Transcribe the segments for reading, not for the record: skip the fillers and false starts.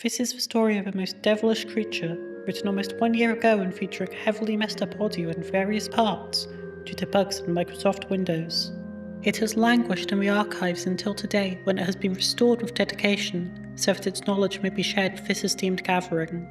This is the story of a most devilish creature, written almost 1 year ago and featuring heavily messed up audio in various parts due to bugs in Microsoft Windows. It has languished in the archives until today, when it has been restored with dedication, so that its knowledge may be shared with this esteemed gathering.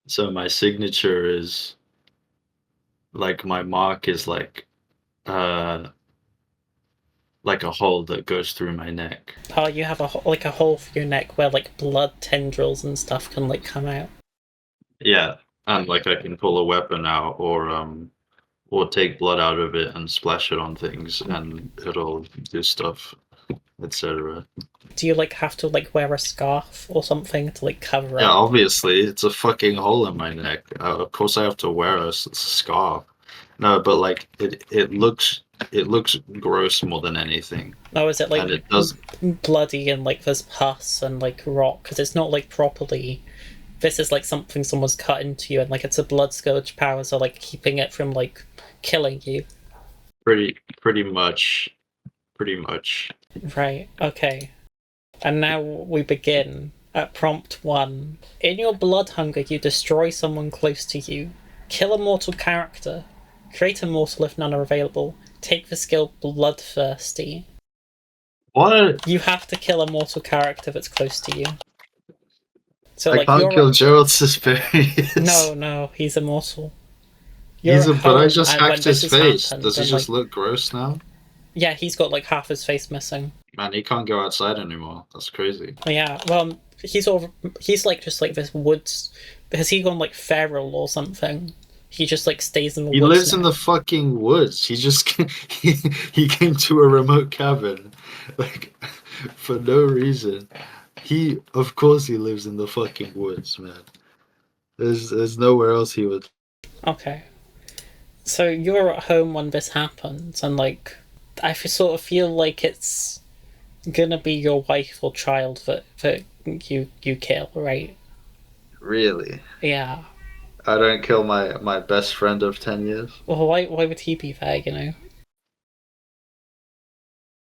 So my signature is my mark is uh like a hole that goes through my neck. Oh, you have a hole for your neck where blood tendrils and stuff can come out. Yeah, and I can pull a weapon out or take blood out of it and splash it on things and it'll do stuff, etc. Do you have to wear a scarf or something to cover Yeah, up? obviously it's a fucking hole in my neck. Of course I have to wear a scarf. No, but it looks gross more than anything. Oh, is it And it does. bloody and there's pus and rock? Because it's not properly. This is something someone's cut into you, and it's a Bloodscourge power, so keeping it from killing you. Pretty much. Pretty much. Right. Okay. And now we begin at prompt 1. In your blood hunger, you destroy someone close to you. Kill a mortal character. Create a mortal if none are available. Take the skill Bloodthirsty. What? You have to kill a mortal character that's close to you. So I can't kill Gerald Suspirius. No, he's immortal. But I just hacked his face. Does he just look gross now? Yeah, he's got half his face missing. Man, he can't go outside anymore. That's crazy. Yeah, well, he's just this woods. Has he gone feral or something? He just stays in the woods. He lives in the fucking woods. He just he came to a remote cabin for no reason. Of course he lives in the fucking woods, man. There's nowhere else he would. Okay. So you're at home when this happens, and I sort of feel like it's gonna be your wife or child that you kill, right? Really? Yeah. I don't kill my best friend of 10 years. Well, why would he be there,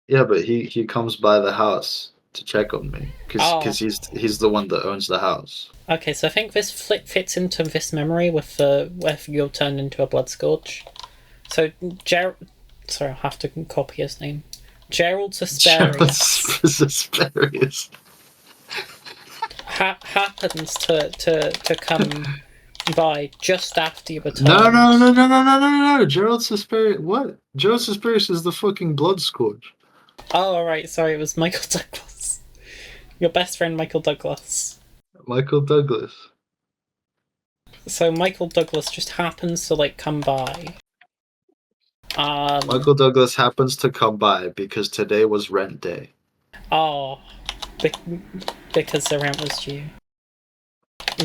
Yeah, but he comes by the house to check on me because he's the one that owns the house. Okay, so I think this fits into this memory with where you're turned into a Bloodscourge. So sorry, I'll have to copy his name. Gerald Suspirius. Happens to come by just after you return. No. Gerald Suspirius. What? Gerald Suspirius is the fucking Bloodscourge. Oh, right. Sorry, it was Michael Douglas. Your best friend, Michael Douglas. Michael Douglas. So Michael Douglas just happens to come by. Michael Douglas happens to come by because today was rent day. Oh, because the rent was due.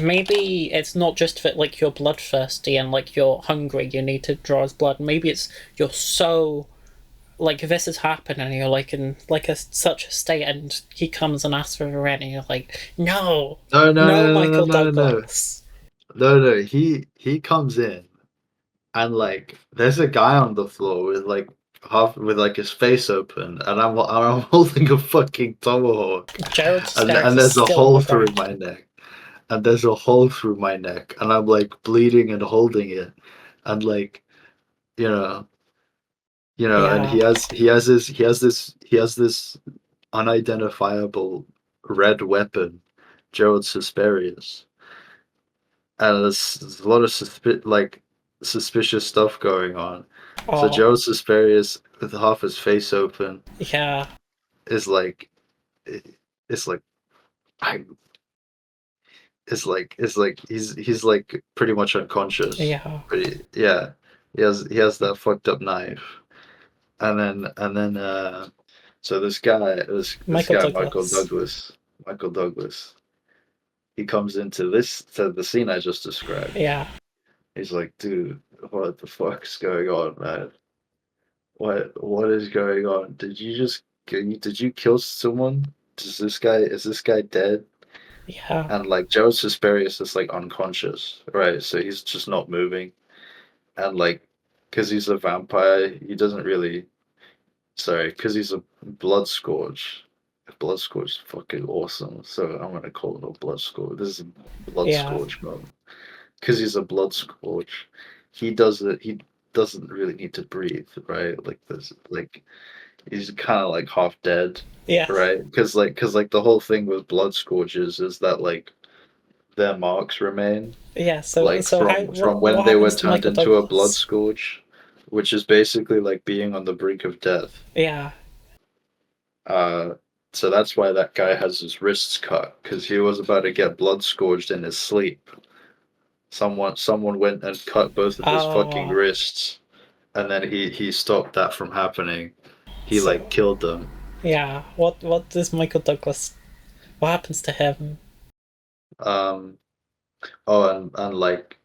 Maybe it's not just that you're bloodthirsty and you're hungry, you need to draw his blood. Maybe it's you're so this has happened and you're in such a state, and he comes and asks for the rent and you're no, Michael Douglas. No, he comes in and there's a guy on the floor with half with his face open, and I'm holding a fucking tomahawk, and there's a hole through my neck. And there's a hole through my neck, and I'm bleeding and holding it, and Yeah. and he has this unidentifiable red weapon, Gerald Suspirius, and there's a lot of suspicious stuff going on. Oh. So Gerald Suspirius with half his face open, yeah, is he's pretty much unconscious. Yeah. Yeah. He has that fucked up knife. And then so this guy, Michael Douglas. he comes into the scene I just described. Yeah. He's like, dude, what the fuck's going on, man? What is going on? Did you kill someone? Is this guy dead? Yeah. And like Joe Suspirius is like unconscious, right? So he's just not moving. And like, because he's a vampire, he doesn't really. Sorry, because he's a Bloodscourge. Bloodscourge is fucking awesome. So I'm gonna call it a Bloodscourge. This is a Yeah. Bloodscourge moment. Because he's a Bloodscourge, he does it. He doesn't really need to breathe, right? Like this, like he's kind of like half dead, Yeah. right? Because the whole thing with Bloodscourges is that like their marks remain, Yeah. So like so how from when what they were happens to turned Michael into a blood Douglas? scourge, which is basically like being on the brink of death. Yeah. Uh, so that's why that guy has his wrists cut, because he was about to get blood scourged in his sleep. Someone went and cut both of his fucking Oh. wrists, and then he stopped that from happening. He So like killed them. yeah. What does Michael Douglas? What happens to him? Um, oh, and like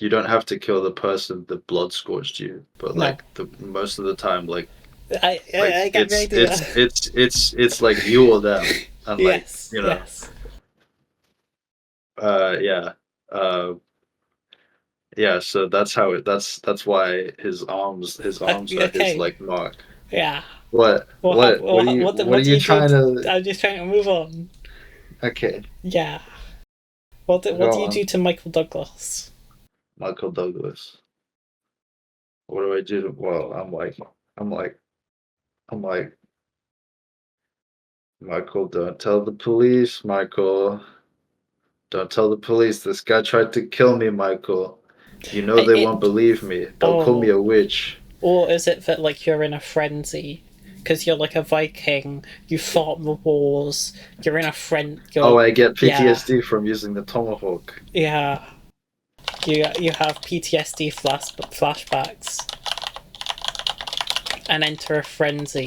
you don't have to kill the person that blood scorched you, but No. like the most of the time, I like I get the idea. it's like you or them, and like Yes. you know, Yes. yeah, uh, yeah. So that's how it. That's why his arms are his Okay. like mark. Yeah. What what are What do you you do? trying to? I'm just trying to move on. Okay, Yeah. What go do you do on, to Michael Douglas? Michael Douglas. What do I do? Well, I'm like I'm like Michael. Don't tell the police, Michael. Don't tell the police. This guy tried to kill me, Michael. You know they won't It. believe me. They'll call me Oh. a witch. Or is it that like you're in a frenzy because you're like a Viking, you fought in the wars, you're in a Oh, you're I get yeah, PTSD from using the tomahawk. yeah. You have PTSD flashbacks and enter a frenzy.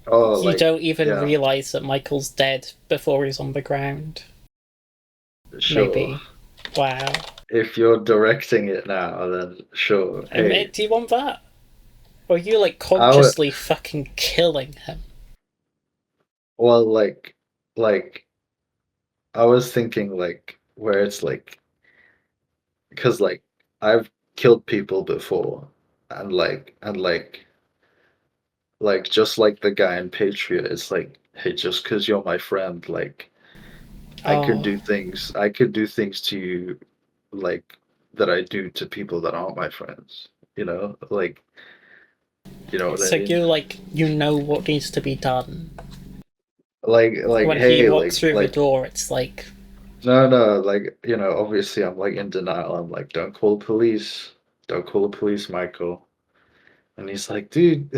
Oh, You like, don't even yeah, realize that Michael's dead before he's on the ground. sure. Maybe. Wow. If you're directing it now, then sure. Hey, Do you want that? Or are you like I would, consciously fucking killing him? well, like, I was thinking, like, where it's like, because, like, I've killed people before, and just like the guy in Patriot, it's like, hey, just because you're my friend, like, Oh, I could do things to you like that I do to people that aren't my friends. Like you know what I so mean? you know what needs to be done. Like When he hey, walks through the like door, it's like, no, like obviously I'm like in denial. I'm like, don't call the police. Don't call the police, Michael. And he's like, dude,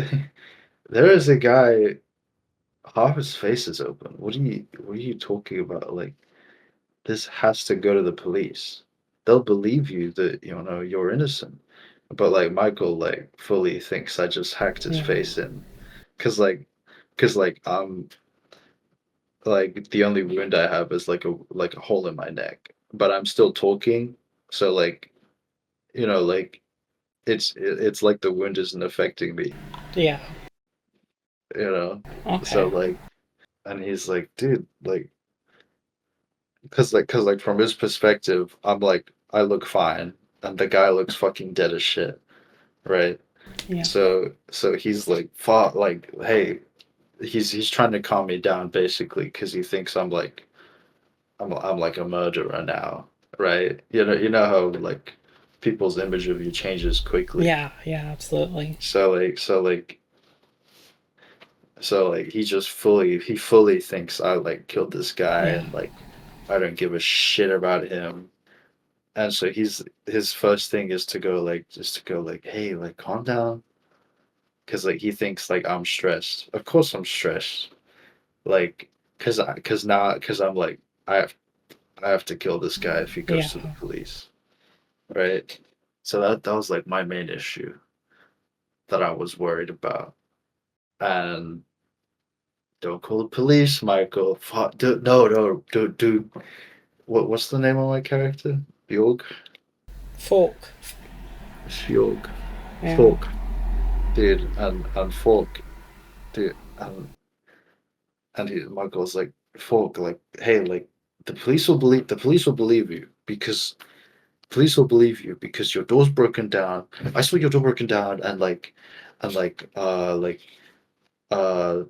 there is a guy, half his face is open. What are you talking about? Like, this has to go to the police. They'll believe you that you're innocent. But like Michael like fully thinks I just hacked his yeah, face in, cause like, like the only wound I have is like a hole in my neck, but I'm still talking. So like like it's like the wound isn't affecting me. yeah, You know, so okay, like, and he's like, dude, like, cause like from his perspective, I'm like I look fine, and the guy looks fucking dead as shit, right? yeah, So he's like, fuck, like, hey, he's trying to calm me down basically because he thinks I'm like a murderer now, right? You know how like people's image of you changes quickly. yeah, yeah, absolutely, So like he fully thinks I like killed this guy yeah, and like I don't give a shit about him. And so his first thing is to go like just to go like, hey, like calm down, because like he thinks like I'm stressed. Of course I'm stressed. Like, because I'm like I have I have to kill this guy if he yeah, goes to the police, right? So that was like my main issue that I was worried about, and don't call the police, Michael. Fuck, dude. What's the name of my character? Bjorg? Fork. Fjorg. Yeah. Fork. Dude, and Fork, dude, Michael's like, Fork, like, hey, like, the police will believe you because your door's broken down. I saw your door broken down, and uh,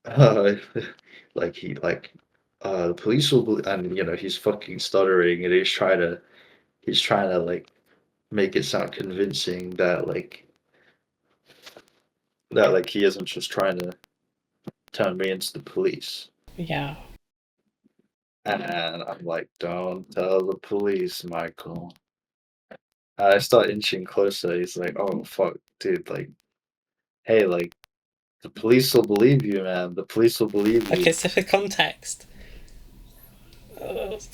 uh like he like the police will and he's fucking stuttering, and he's trying to like make it sound convincing that he isn't just trying to turn me into the police. Yeah. And I'm like, don't tell the police, Michael. I start inching closer. He's like, oh fuck, dude, like, hey, like, the police will believe you, man. The police will believe you. Okay, so for context,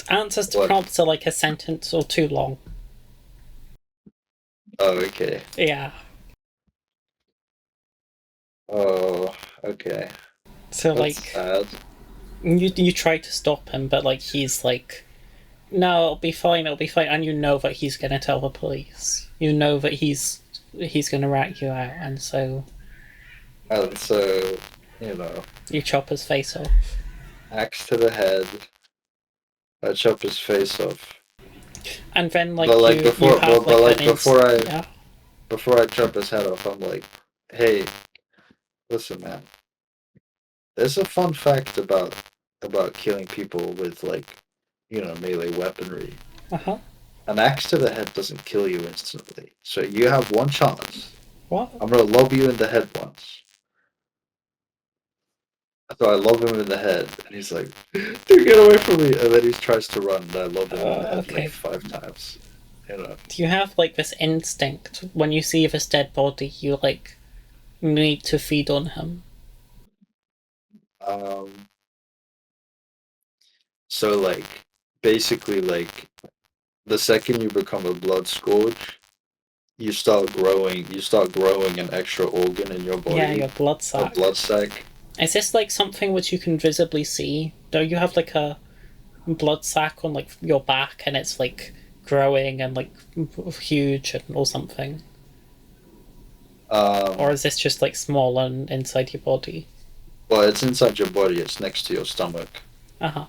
answers to What? prompts are like a sentence or too long. Oh, okay. Yeah. Oh, okay. So That's like, sad. you try to stop him, but like he's like, no, it'll be fine, and you know that he's gonna tell the police. You know that he's gonna rat you out, and so And so, you chop his face off. axe to the head. I chop his face off. And then like But like you before, have but like an before before I chop his head off, I'm like, hey, listen, man. There's a fun fact about killing people with melee weaponry. Uh-huh. An axe to the head doesn't kill you instantly, so you have one chance. What? I'm gonna lob you in the head once. So I lob him in the head, and he's like, "Dude, get away from me!" And then he tries to run, and I lob him in the head Okay. like 5 times. Do you have like this instinct when you see this dead body, you like need to feed on him? So like, basically, like, the second you become a Bloodscourge, you start growing an extra organ in your body. Yeah, your blood A sac. blood sac. Is this like something which you can visibly see? Do you have like a blood sac on like your back, and it's like growing and like huge or something? Or is this just like small and inside your body? Well, it's inside your body. It's next to your stomach. Uh-huh.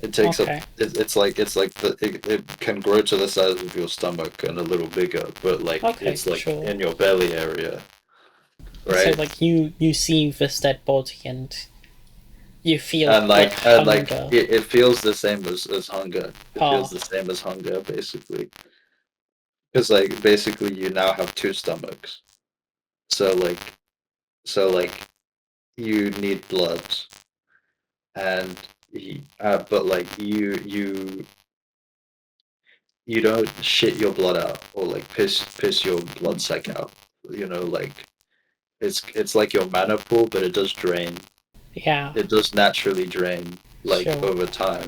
It takes Okay. up. It can grow to the size of your stomach and a little bigger, but like Okay, it's like sure. in your belly area, So right? like you see this dead body and you feel And hunger. it feels the same as hunger. It Oh. feels the same as hunger, basically. Because like basically you now have two stomachs. So like you need blood, and but like you don't shit your blood out or like piss your blood sac out. Like it's like your mana pool, but it does drain. Yeah. It does naturally drain like Sure. over time.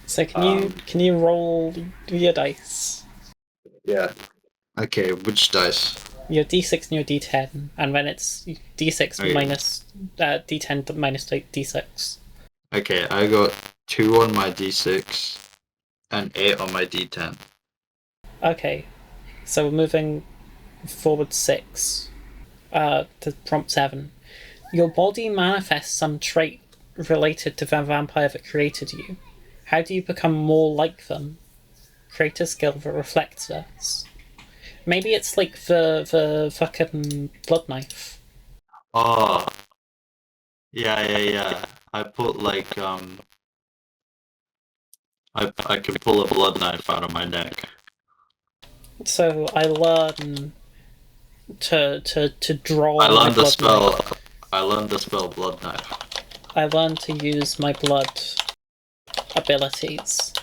So can you roll your dice? Yeah. Okay, which dice? Your d6 and your d10, and then it's d6 Okay. minus d10 minus d6. Okay, I got 2 on my d6 and 8 on my d10. Okay, so we're moving forward 6 to prompt 7. Your body manifests some trait related to the vampire that created you. How do you become more like them? Create a skill that reflects this. Maybe it's like the fucking blood knife. Oh, yeah. I put like I can pull a blood knife out of my neck. So I learn to draw I my learned the blood spell. knife. I learned the spell blood knife. I learn to use my blood abilities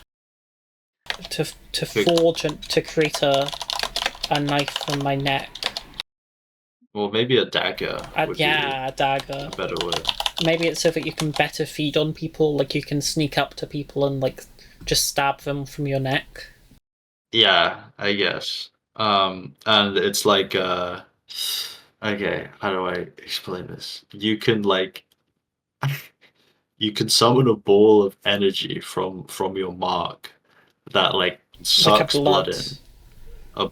to forge and to create a knife from my neck. Well, maybe a dagger would be A dagger. a better word. Maybe it's so that you can better feed on people, like you can sneak up to people and like just stab them from your neck. Yeah, I guess. And it's like okay, how do I explain this? You can like you can summon a ball of energy from your mark that like Like a sucks blood blood, in. a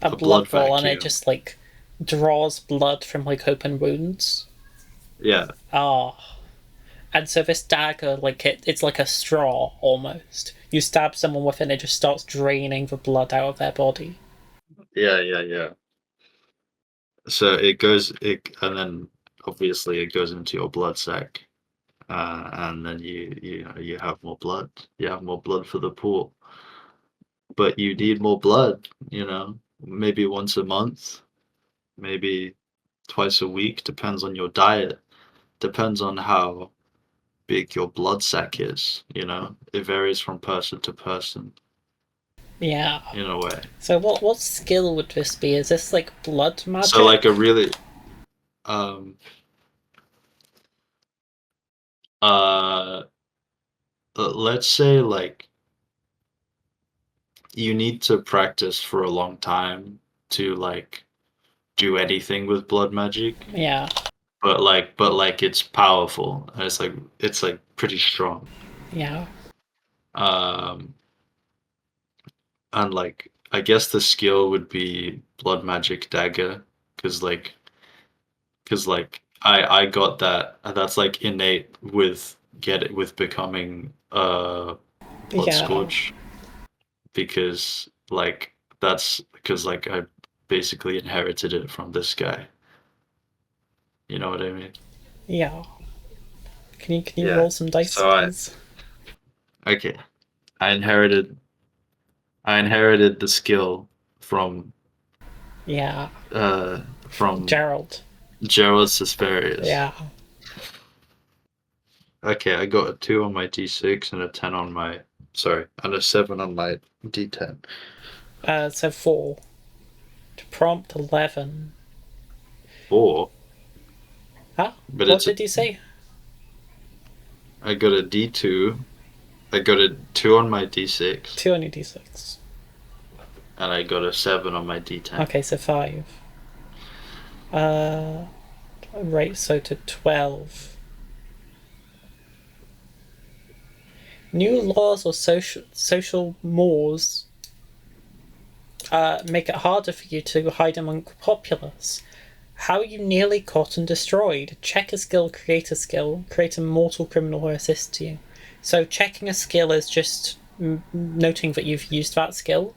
A blood blood ball, and it vacuum. just like draws blood from like open wounds. Yeah. Oh, and so this dagger, like it's like a straw almost. You stab someone with it, and it just starts draining the blood out of their body. Yeah. So it goes and then obviously it goes into your blood sac. And then you have more blood. You have more blood for the pool. But you need more blood, maybe once a month, maybe twice a week, depends on your diet, depends on how big your blood sac is. It varies from person to person Yeah. in a way. So what skill would this be? Is this like blood So like magic? a really um uh let's say like you need to practice for a long time to like do anything with blood magic, Yeah. but it's powerful and it's like pretty strong. Yeah. Um and like I guess the skill would be blood magic dagger because like I got that and that's like innate with becoming Yeah. Bloodscourge because like that's because like I basically inherited it from this guy. You know what I mean? Yeah. Can you Yeah. roll some dice, So please? okay. I inherited I inherited the skill from Yeah. uh from Gerald. Gerald Susperius. Yeah. Okay, I got a 2 on my D6 and a 10 on my sorry, and a 7 on my D10. So 4. To prompt 11. 4, Huh? but What it's a did you say? I got a D2. I got a 2 on my D6 2 on your d6. and I got a 7 on my D10. Okay, so 5. Uh, right, so to 12. New laws or social mores make it harder for you to hide among the populace. How are you nearly caught and destroyed? Check a skill, create a skill, create a mortal criminal who assists you. So checking a skill is just noting that you've used that skill,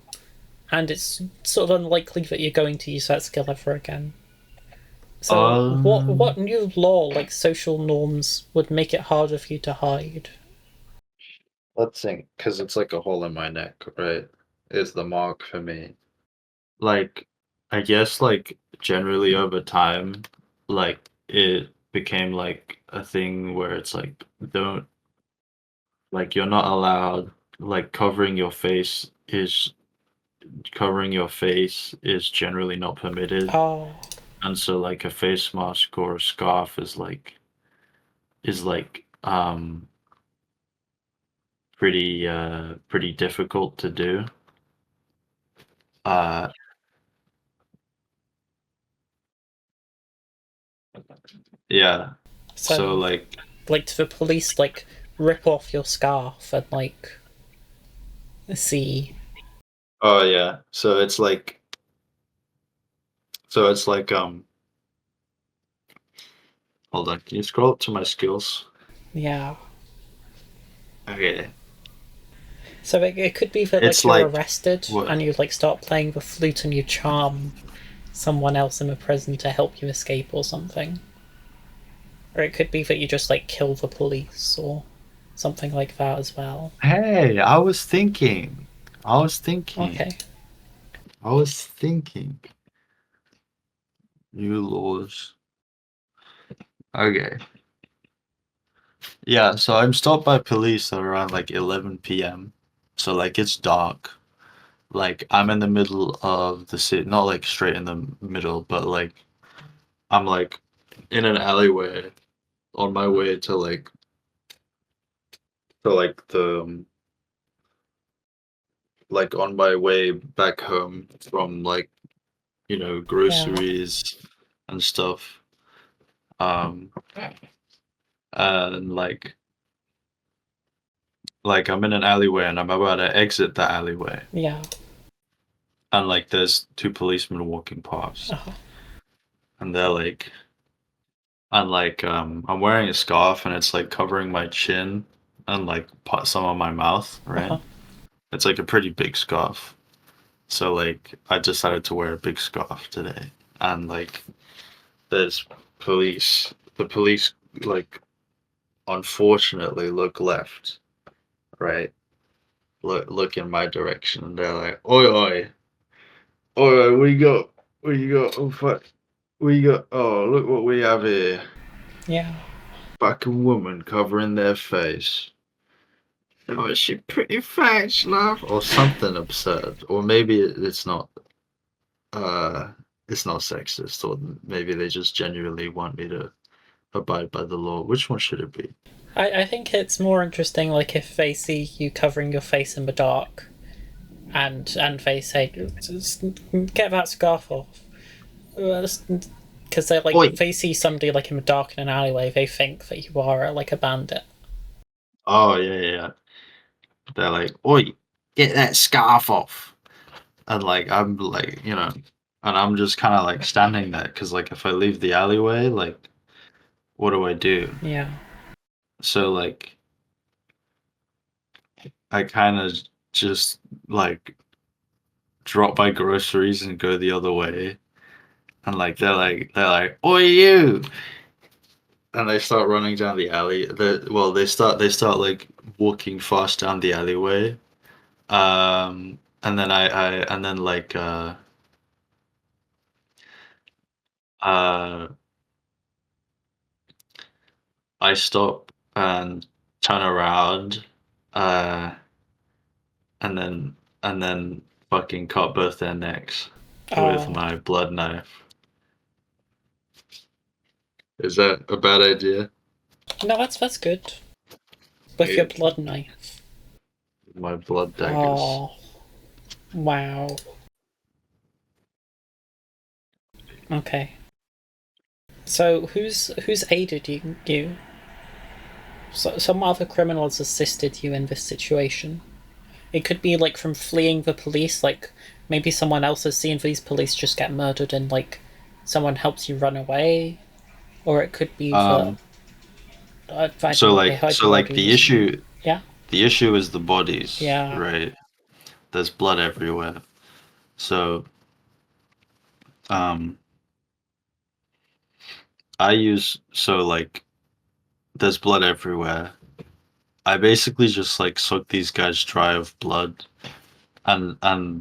and it's sort of unlikely that you're going to use that skill ever again. So what Um, new law, like social norms, would make it harder for you to hide? let's think, because it's like a hole in my neck, right? Is the mark for me. Like, I guess, like, generally over time, like, it became like a thing where it's like, don't, like, you're not allowed, like, covering your face is generally not permitted. Oh, And so, like, a face mask or a scarf is like pretty difficult to do. Uh, yeah. So so like, like to the police, like rip off your scarf and like see. oh yeah. So it's like hold on. Can you scroll up to my skills? Yeah. Okay. So it could be that It's like you're like arrested what? and you like start playing the flute and you charm someone else in the prison to help you escape or something. Or it could be that you just like kill the police or something like that as well. Hey, I was thinking. I was thinking. Okay. I was thinking. New laws. Okay. Yeah, so I'm stopped by police at around like 11 p.m. So like it's dark. Like I'm in the middle of the city, not like straight in the middle, but like I'm like in an alleyway on my way to like like on my way back home from like Yeah. groceries and stuff. Um and like I'm in an alleyway and I'm about to exit the alleyway, Yeah. and like there's two policemen walking past, Uh-huh. and they're like, and like I'm wearing a scarf and it's like covering my chin and like some of my mouth, right? Uh-huh. It's like a pretty big scarf. So like I decided to wear a big scarf today, and like there's police. The police like unfortunately look left, right? Look in my direction, and they're like, "Oi, oi, oi, oi, what you got? What you got? Oh fuck, what you got? Oh, look what we have here. Yeah. Fucking woman covering their face. Oh, is she pretty face, love?" Or something absurd. Or maybe uh it's not sexist, or maybe they just genuinely want me to abide by the law. Which one should it be? I think it's more interesting, like, if they see you covering your face in the dark and they say, "Just get that scarf off." Because they like, Oi! if they see somebody like in the dark in an alleyway, they think that you are like a bandit. Oh yeah, yeah, yeah. They're like, "Oi, get that scarf off!" And like I'm like, and I'm just kind of like standing there because like if I leave the alleyway, like what do I do? Yeah. So like I kind of just like drop my groceries and go the other way, and like they're like, "Oi, you!" And they start running down the alley. They start like walking fast down the alleyway. And then and then like uh I stop and turn around, uh and then fucking cut both their necks with Oh my blood knife. Is that a bad idea? no, that's good. With your Yeah, blood knife. my blood daggers. Oh wow. Okay. So who's aided you? So, some other criminals assisted you in this situation. It could be like from fleeing the police, like maybe someone else has seen these police just get murdered and like someone helps you run away, or it could be that Um, I don't know, they hide so like bodies. Yeah, the issue is the bodies, yeah, right? There's blood everywhere. So, um, like there's blood everywhere. I basically just like suck these guys dry of blood, and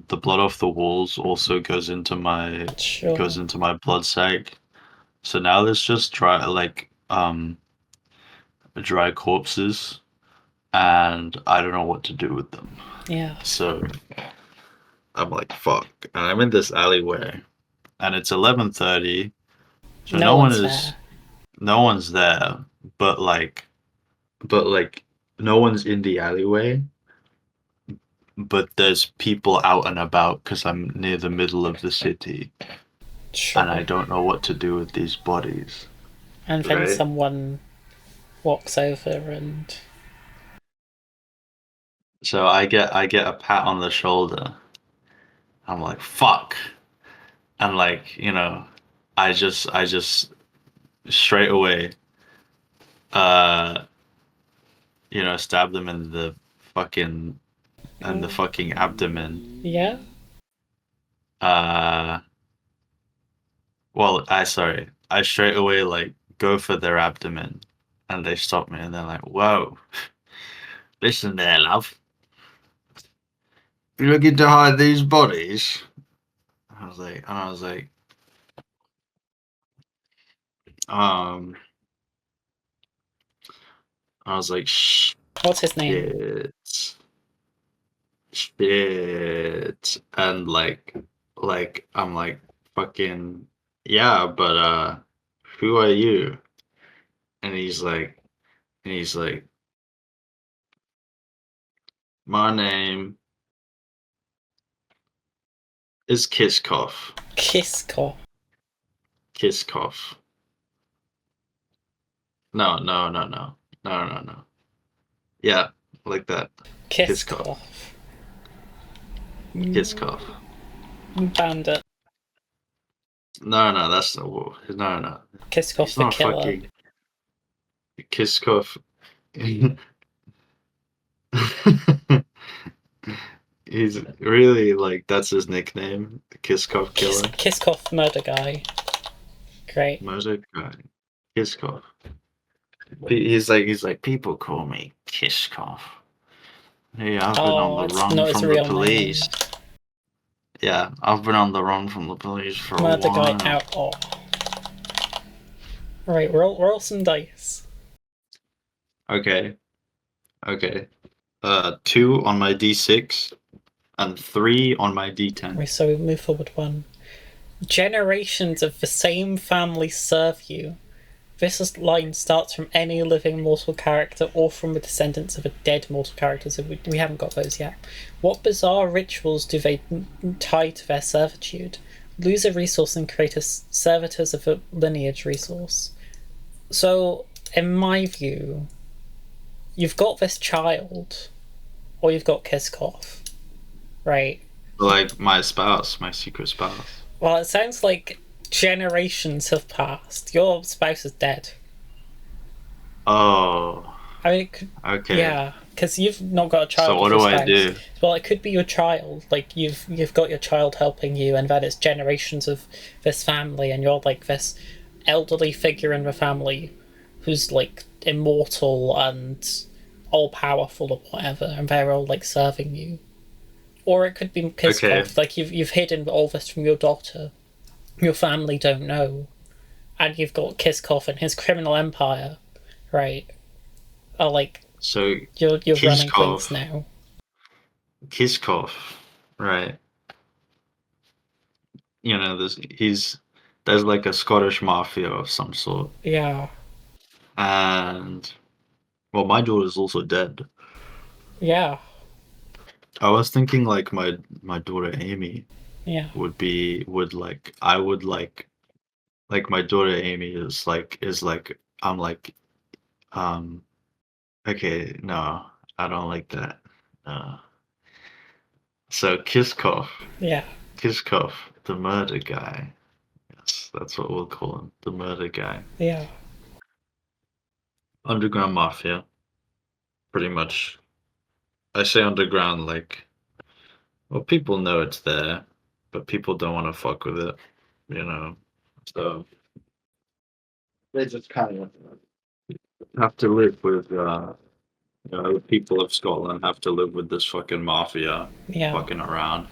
the blood off the walls also sure, goes into my blood sac. So now there's just dry corpses, and I don't know what to do with them. yeah. So I'm like, fuck. And I'm in this alleyway, and it's 11:30, so No one's there. no one's there, but like no one's in the alleyway, but there's people out and about because I'm near the middle of the city, and I Sure. don't know what to do with these bodies. And then Right? someone walks over and So I get a pat on the shoulder. I'm like, fuck. And like, I just straight away uh stab them in fucking the fucking abdomen. yeah, Uh well, I straight away like go for their abdomen, and they stop me and they're like, "Whoa. Listen there, love. You looking to hide these bodies?" I was like, um, I was like, what's his name? shit, shit, and I'm like, fucking, yeah, but who are you? And he's like, my name is Kiskoff, Kisko. Kiskoff. No, no, no, no, no, no, no. Yeah, like that. Kiskov. Kiskov. Bandit. No, no, that's the war. No, no. Kiskov's He's the not killer. fucking Kiskov. He's really like that's his nickname, the Kiskov Killer. Kiskov murder guy. Great. Murder guy. Kiskov. He's like people call me Kiskov. Hey, I've been on the It's run not his from the real police. name. Yeah, I've been on the run from the police for Murder a while. guy out. Oh. Right, roll some dice. Okay. Okay. 2 on my D6 and 3 on my D10. Right, so we move forward one. Generations of the same family serve you. This line starts from any living mortal character or from the descendants of a dead mortal character, so we haven't got those yet. What bizarre rituals do they tie to their servitude? Lose a resource and create a servitors of a lineage resource. So, in my view, you've got this child, or you've got Kiskov, right? Like my spouse, my secret spouse. Well, it sounds like generations have passed. Your spouse is dead. Oh. I mean, it could, Okay. yeah, because you've not got a child. So what do I do? Well, it could be your child. Like you've got your child helping you, and that it's generations of this family, and you're like this elderly figure in the family who's like immortal and all powerful or whatever, and they're all like serving you. Or it could be Kiskov, Okay. like you've hidden all this from your daughter. Your family don't know, and you've got Kiskov and his criminal empire, right? Are like So you're running Kiskov. things now. Kiskov, right? You know, there's like a Scottish mafia of some sort, Yeah, and well, my daughter's also dead. yeah, I was thinking like my daughter Amy yeah. would like I would like my daughter Amy is like I'm like okay, no, I don't like that. So Kiskov, Yeah, Kiskov, the murder guy. Yes, that's what we'll call him, the murder guy. yeah, Underground mafia, pretty much. I say underground like, well, people know it's there, but people don't want to fuck with it, you know. So they just kind of have to live with, the people of Scotland have to live with this fucking mafia yeah. fucking around.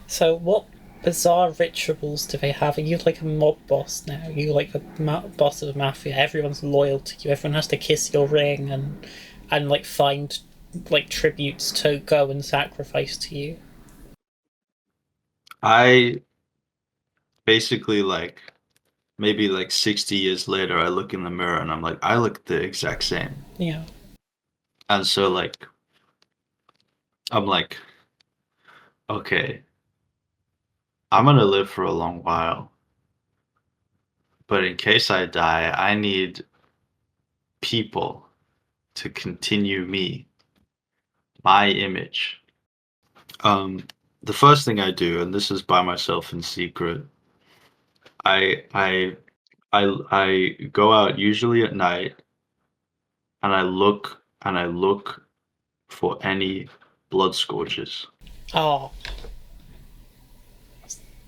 So what bizarre rituals do they have? Are you like a mob boss now? Are you like the boss of the mafia? Everyone's loyal to you. Everyone has to kiss your ring and like find like tributes to go and sacrifice to you. I basically like maybe like 60 years later, I look in the mirror and I'm like, I look the exact same. Yeah, And so like, I'm like, okay, I'm gonna live for a long while, but in case I die, I need people to continue me, my image. Um, the first thing I do, and this is by myself in secret, I I I go out usually at night and I look for any blood scorches. oh,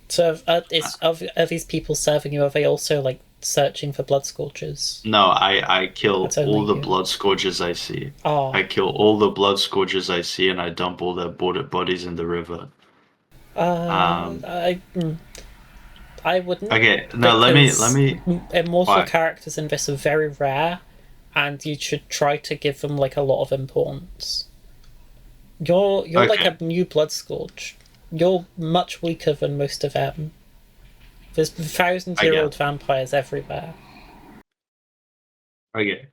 so are these people serving you? Are they also like searching for blood scorches? No, I kill That's all only the you. blood scourges I see. Oh, I kill all the blood scourges I see, and I dump all their bodies in the river. Um, I wouldn't, okay, no, let because me. immortal Why? characters in this are very rare, and you should try to give them like a lot of importance. You're like Okay, a new Bloodscourge. You're much weaker than most of them. There's I get, thousand-year-old vampires everywhere. okay.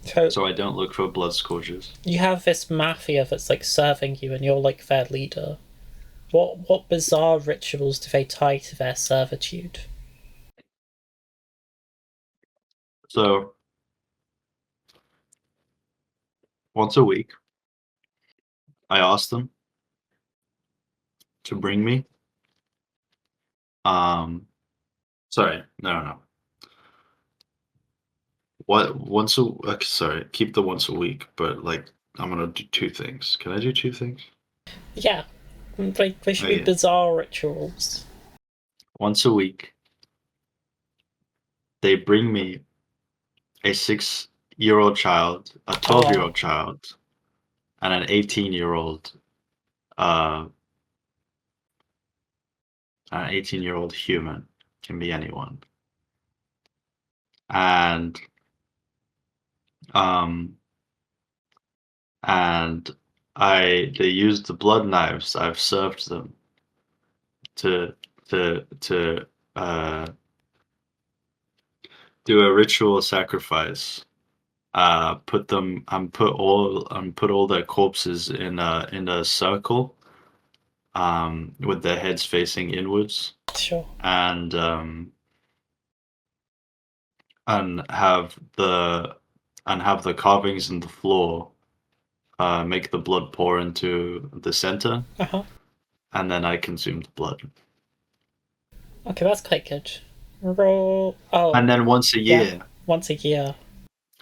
So So I don't look for blood scourges. you have this mafia that's like serving you, and you're like their leader. What bizarre rituals do they tie to their servitude? So once a week, I ask them to bring me. Sorry, no. Sorry, keep the once a week, but like I'm gonna do two things. Can I do two things? Yeah, like they should be Okay. bizarre rituals. Once a week, they bring me a 6-year-old child, a 12-year-old child, and an 18-year-old, an 18-year-old human. Can be anyone. And um and they used the blood knives I've served them to to do a ritual sacrifice. Put all their corpses in a circle, with their heads facing inwards, Sure. And have the carvings in the floor make the blood pour into the center, and then I consume the blood. Okay, that's quite good. Roll. Oh. And then once a year, once a year,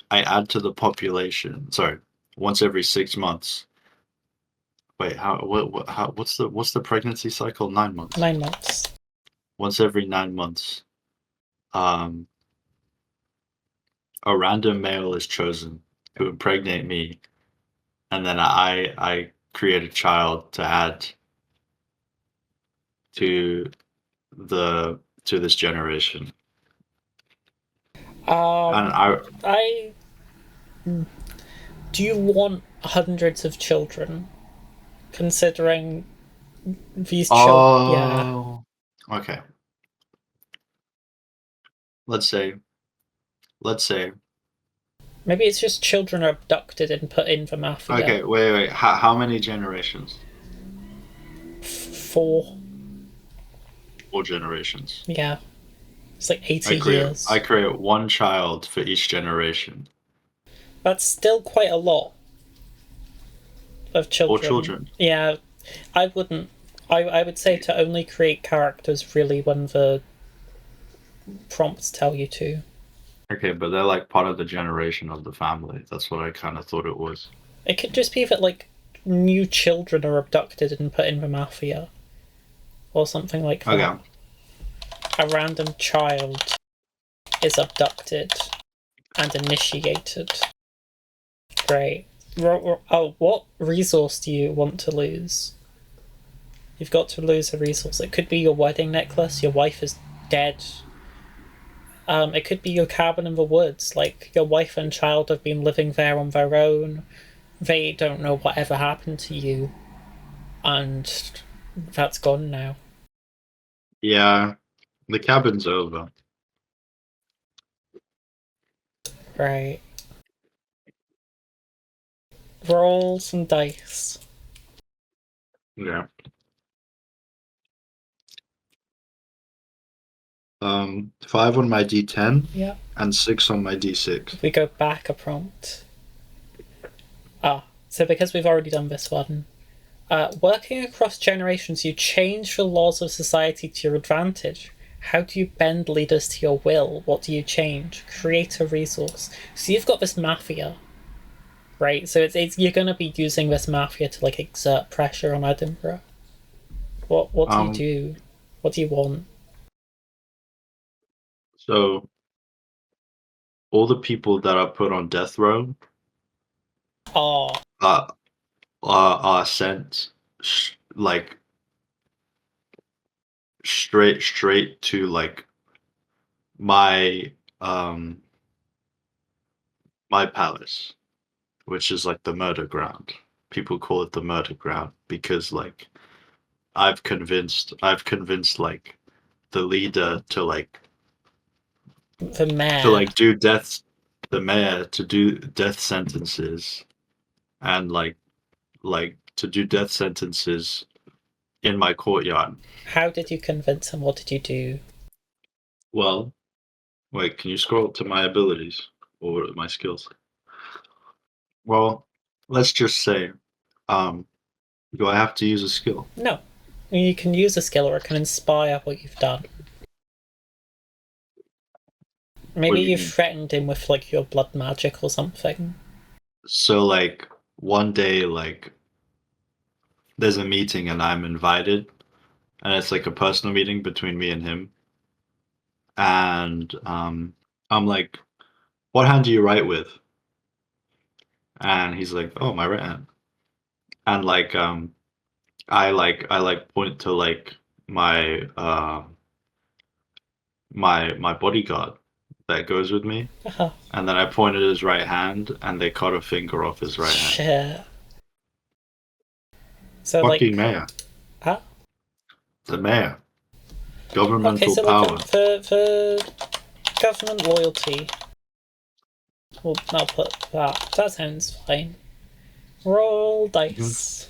I add to the population. Sorry, once every 6 months. Wait, what's the pregnancy cycle? 9 months. 9 months. Once every 9 months, a random male is chosen to impregnate me, and then I create a child to add to this generation. And do you want hundreds of children? Considering these children, yeah. Okay. Let's say maybe it's just children are abducted and put in for mafia. Okay, wait. How many generations? 4. 4 generations. Yeah. It's like 80 years. I create one child for each generation. That's still quite a lot of children. 4 children. Yeah. I wouldn't. I would say to only create characters really when the prompts tell you to. Okay, but they're like part of the generation of the family. That's what I kind of thought it was. It could just be that like new children are abducted and put in the mafia, or something like that. Okay. A random child is abducted and initiated. Great. Oh, what resource do you want to lose? You've got to lose a resource. It could be your wedding necklace. Your wife is dead. It could be your cabin in the woods. Like, your wife and child have been living there on their own. They don't know whatever happened to you. And that's gone now. Yeah, the cabin's over. Right. Roll some dice. Yeah. 5 on my D10. Yeah. And 6 on my D6. We go back a prompt. So because we've already done this one, working across generations, you change the laws of society to your advantage. How do you bend leaders to your will? What do you change? Create a resource. So you've got this mafia, right? So it's you're going to be using this mafia to like exert pressure on Edinburgh. What do you do? What do you want? So all the people that are put on death row are sent like straight to like my my palace, which is like the murder ground. People call it the murder ground because like I've convinced like the leader to like the mayor to like do deaths the mayor to do death sentences and like to do death sentences in my courtyard. How did you convince him? What did you do? Well, Wait, can you scroll up to my abilities or my skills? Well, let's just say, do I have to use a skill? No. You can use a skill or it can inspire what you've done. Maybe do you you mean? threatened him with like your blood magic or something. So like one day, like there's a meeting and I'm invited, and it's like a personal meeting between me and him. And I'm like, "What hand do you write with?" And he's like, "Oh, my right hand." And like I point to like my my bodyguard that goes with me, Uh-huh. and then I pointed his right hand, and they cut a finger off his right hand. Shit. So Fucking like, mayor, huh? the mayor, Okay, governmental so like power. for government loyalty, well, I'll put that. That sounds fine. Roll dice.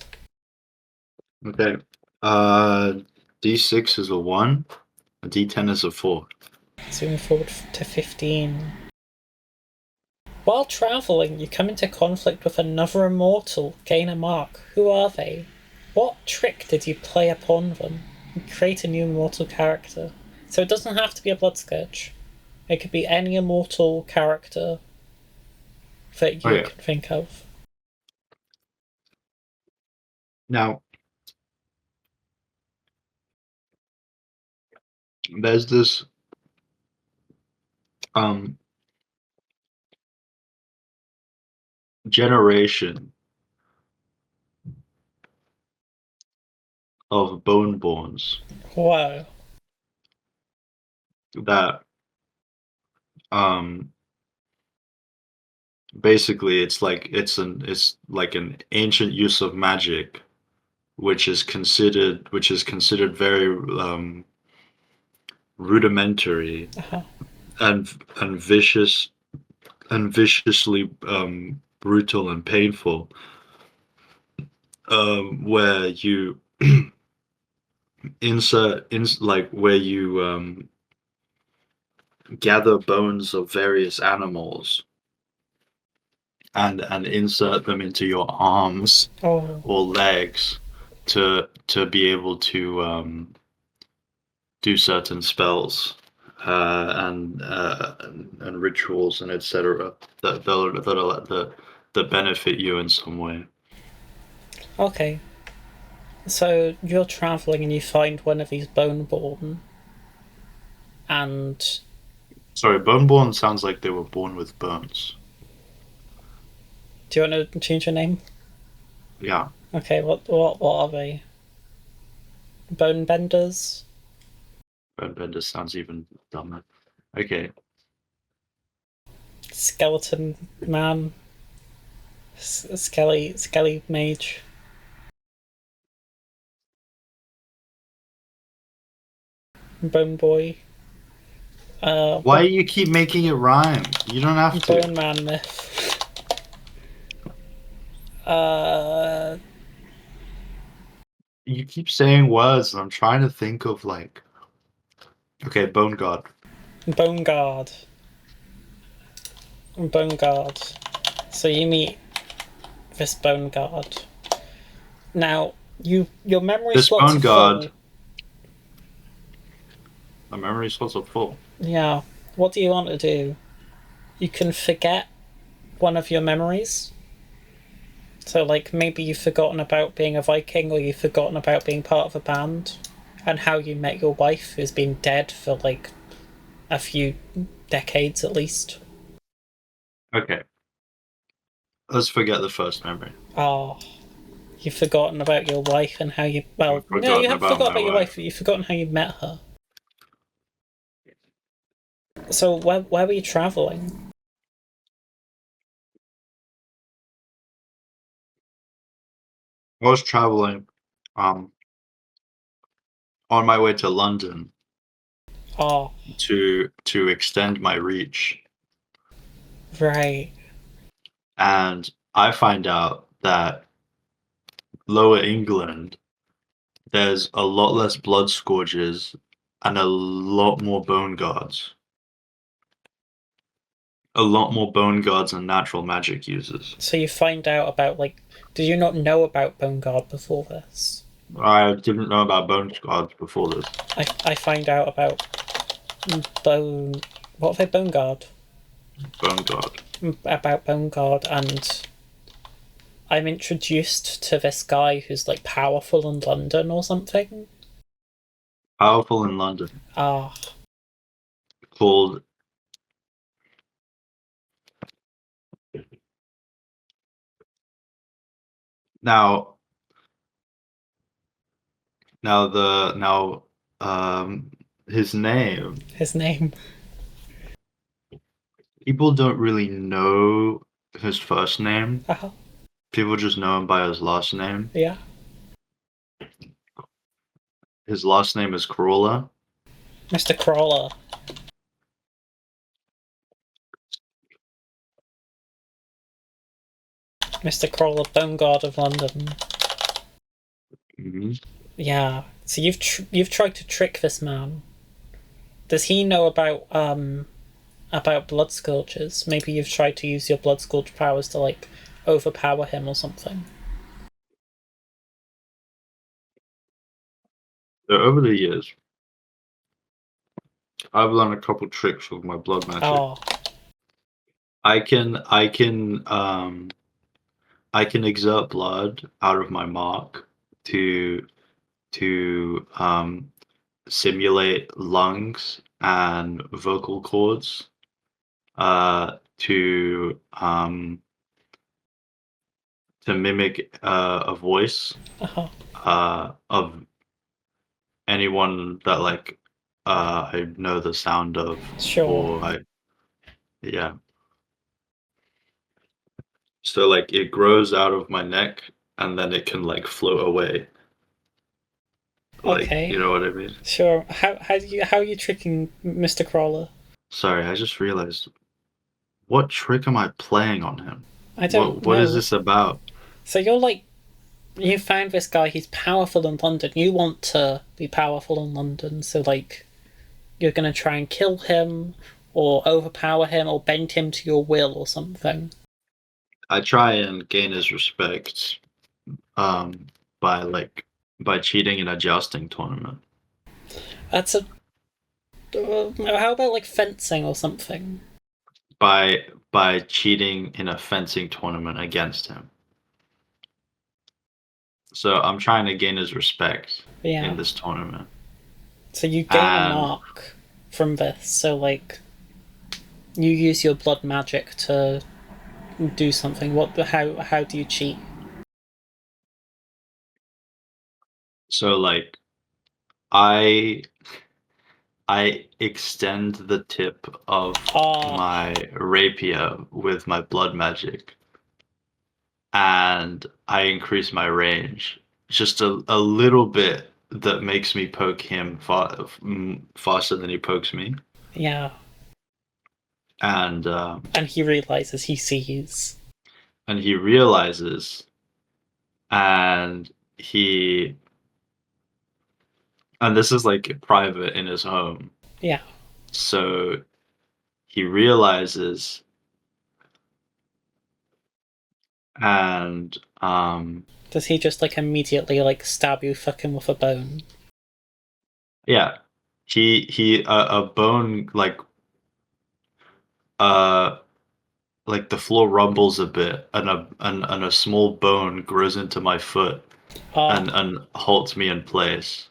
Okay, D6 is a 1, a D10 is a 4. Zoom forward to 15. While travelling, you come into conflict with another immortal. Gain a mark. Who are they? What trick did you play upon them? Create a new immortal character. So it doesn't have to be a Bloodscourge. It could be any immortal character that Oh you yeah. can think of. Now, there's this um generation of boneborns Whoa. that um basically it's like an ancient use of magic which is considered very rudimentary Uh-huh. and vicious and viciously brutal and painful, where you like where you gather bones of various animals and insert them into your arms Oh. or legs to be able to do certain spells and rituals and etc. That benefit you in some way. Okay. So you're travelling and you find one of these boneborn, and Sorry, boneborn sounds like they were born with bones. do you want to change your name? Yeah, Okay, what are they? Bone benders? bonebender sounds even dumber. Okay, Skeleton man? Skelly mage? Bone boy? why do you keep making it rhyme? You don't have to. Bone man myth? Uh, You keep saying words, and I'm trying to think of like. Okay, bone god. Bone guard. Bone guard. So you meet this bone guard. Now, your memory This slots bone are god. full. My memory slots are full. Yeah. What do you want to do? You can forget one of your memories. So, like, maybe you've forgotten about being a Viking, or you've forgotten about being part of a band, and how you met your wife, who's been dead for, like, a few decades at least. Okay, let's forget the first memory. Oh, you've forgotten about your wife and how you. Well, I've no, you forgotten haven't about forgotten my about your wife, wife. but you've forgotten how you met her. So, where were you travelling? I was traveling, um, on my way to London Oh, to extend my reach, right. and I find out that Lower England, there's a lot less blood scourges and a lot more bone guards. a lot more bone guards and natural magic users. So you find out about, like, did you not know about Bone Guard before this? I didn't know about bone guards before this. I find out about Bone... What are they? Bone Guard? Bone guard. About Bone Guard, and I'm introduced to this guy who's, like, powerful in London or something. Powerful in London. Ah. Called... Now, his name. His name. People don't really know his first name. Uh-huh. People just know him by his last name. Yeah. His last name is Crawler. Mr. Crawler. Mr. Crawler, Bone Guard of London. Mm-hmm. Yeah. So you've tried to trick this man. Does he know about Bloodscourges? Maybe you've tried to use your Bloodscourge powers to, like, overpower him or something. So over the years, I've learned a couple tricks with my blood magic. Oh. I can exert blood out of my mark to simulate lungs and vocal cords, to mimic a voice of anyone that, like, I know the sound of. Sure. Yeah. So, like, it grows out of my neck and then it can, like, float away. Like, Okay. you know what I mean? Sure. How are you tricking Mr. Crawler? Sorry, I just realized. What trick am I playing on him? I don't know. What is this about? So you're like, you found this guy, he's powerful in London. You want to be powerful in London, so, like, you're gonna try and kill him, or overpower him, or bend him to your will or something. I try and gain his respect by cheating in a jousting tournament. That's a... how about, like, fencing or something? By cheating in a fencing tournament against him. So I'm trying to gain his respect in this tournament. So you gain a mark from this, so, like, you use your blood magic to do something. How do you cheat? So, like, I extend the tip of my rapier with my blood magic, and I increase my range just a little bit. That makes me poke him faster than he pokes me. Yeah. And he realizes, he sees. And he realizes, and this is, like, private in his home. Yeah. So he realizes, and does he just, like, immediately, like, stab you fucking with a bone? Yeah. He a bone, like the floor rumbles a bit, and a small bone grows into my foot and halts me in place.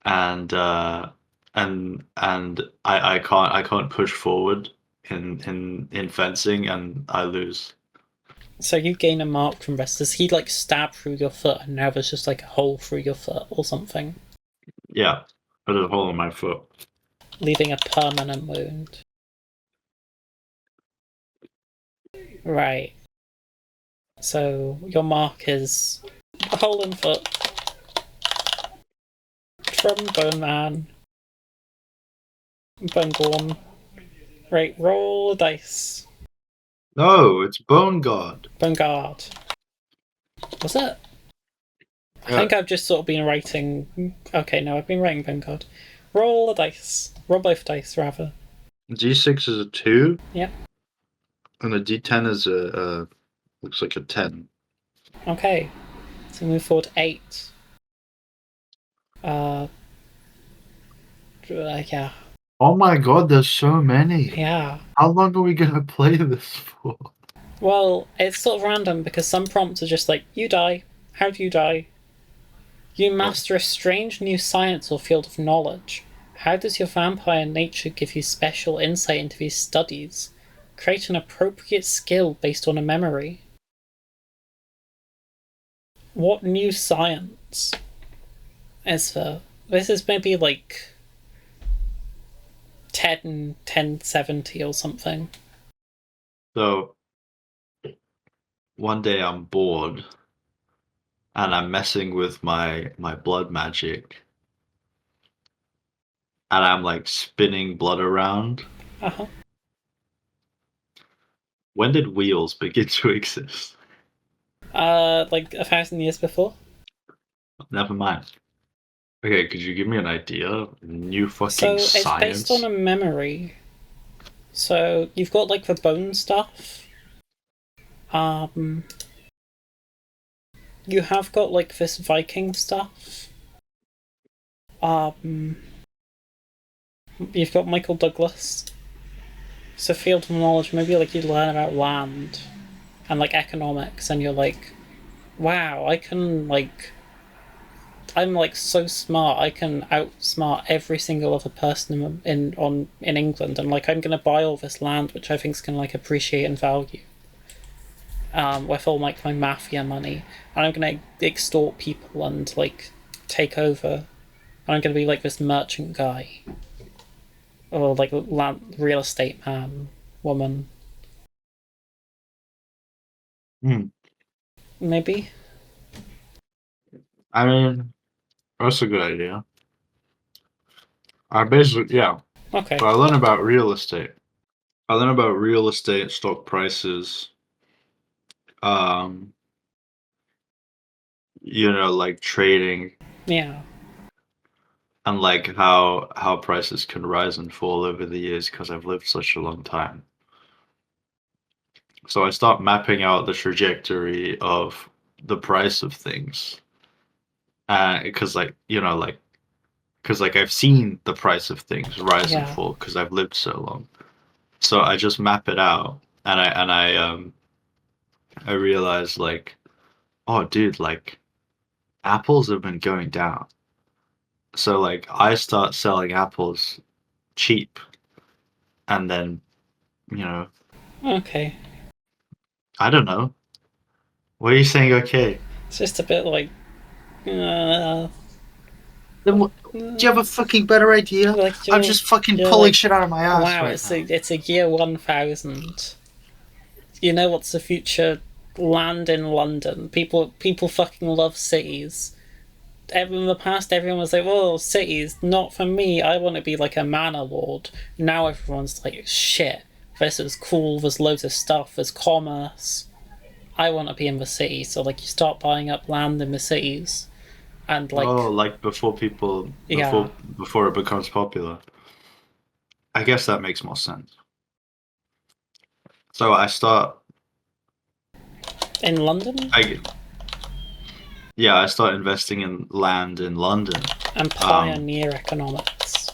And I can't push forward in fencing, and I lose. So you gain a mark from this. Does he, like, stab through your foot and now there's just, like, a hole through your foot or something? Yeah, there's a hole in my foot. Leaving a permanent wound. Right. So your mark is a hole in foot. From Bone Man. Boneborn. Right, roll a dice. No, it's Bone Guard. Bone Guard. Was it? I think I've just sort of been writing... Okay, no, I've been writing Bone Guard. Roll a dice. Roll both dice, rather. G6 is a 2? Yep. And a D10 is looks like a 10. Okay. So move forward 8. Yeah. Oh my god, there's so many. Yeah. How long are we gonna play this for? Well, it's sort of random because some prompts are just like, you die. How do you die? You master a strange new science or field of knowledge. How does your vampire nature give you special insight into these studies? Create an appropriate skill based on a memory. What new science is there? This is maybe like 1070 or something. So, one day I'm bored and I'm messing with my blood magic and I'm like spinning blood around. Uh-huh. When did wheels begin to exist? Like 1,000 years before? Never mind. Okay, could you give me an idea? New fucking So it's based on science? a memory. So you've got like the bone stuff. You have got like this Viking stuff. You've got Michael Douglas. So field of knowledge, maybe like you learn about land and like economics, and you're like, wow, I'm like so smart. I can outsmart every single other person in England, and like I'm gonna buy all this land, which I think is gonna like appreciate in value. With all like my mafia money, and I'm gonna extort people and like take over. And I'm gonna be like this merchant guy, or like real estate man, woman, maybe. I mean, that's a good idea. I basically, yeah. Okay. But I learned about real estate. I learned about real estate, stock prices, um, like trading Yeah. and like how prices can rise and fall over the years because I've lived such a long time. So I start mapping out the trajectory of the price of things. Because I've seen the price of things rise and Yeah. fall because I've lived so long. So I just map it out, and I realized like, oh, dude, like apples have been going down. So like I start selling apples cheap, and then Okay. I don't know. What are you saying? Okay. It's just a bit like. Uh, Then what? Do you have a fucking better idea? like I'm just fucking pulling like, shit out of my ass wow, right now. it's a year 1000. You know what's the future? Land in London. People fucking love cities. In the past, everyone was like, "Well, cities, not for me. I want to be like a manor lord." Now everyone's like, "Shit, this is cool. There's loads of stuff. There's commerce. I want to be in the city." So like, you start buying up land in the cities, and like, Like before it becomes popular. I guess that makes more sense. So I start in London. I start investing in land in London. And pioneer economics.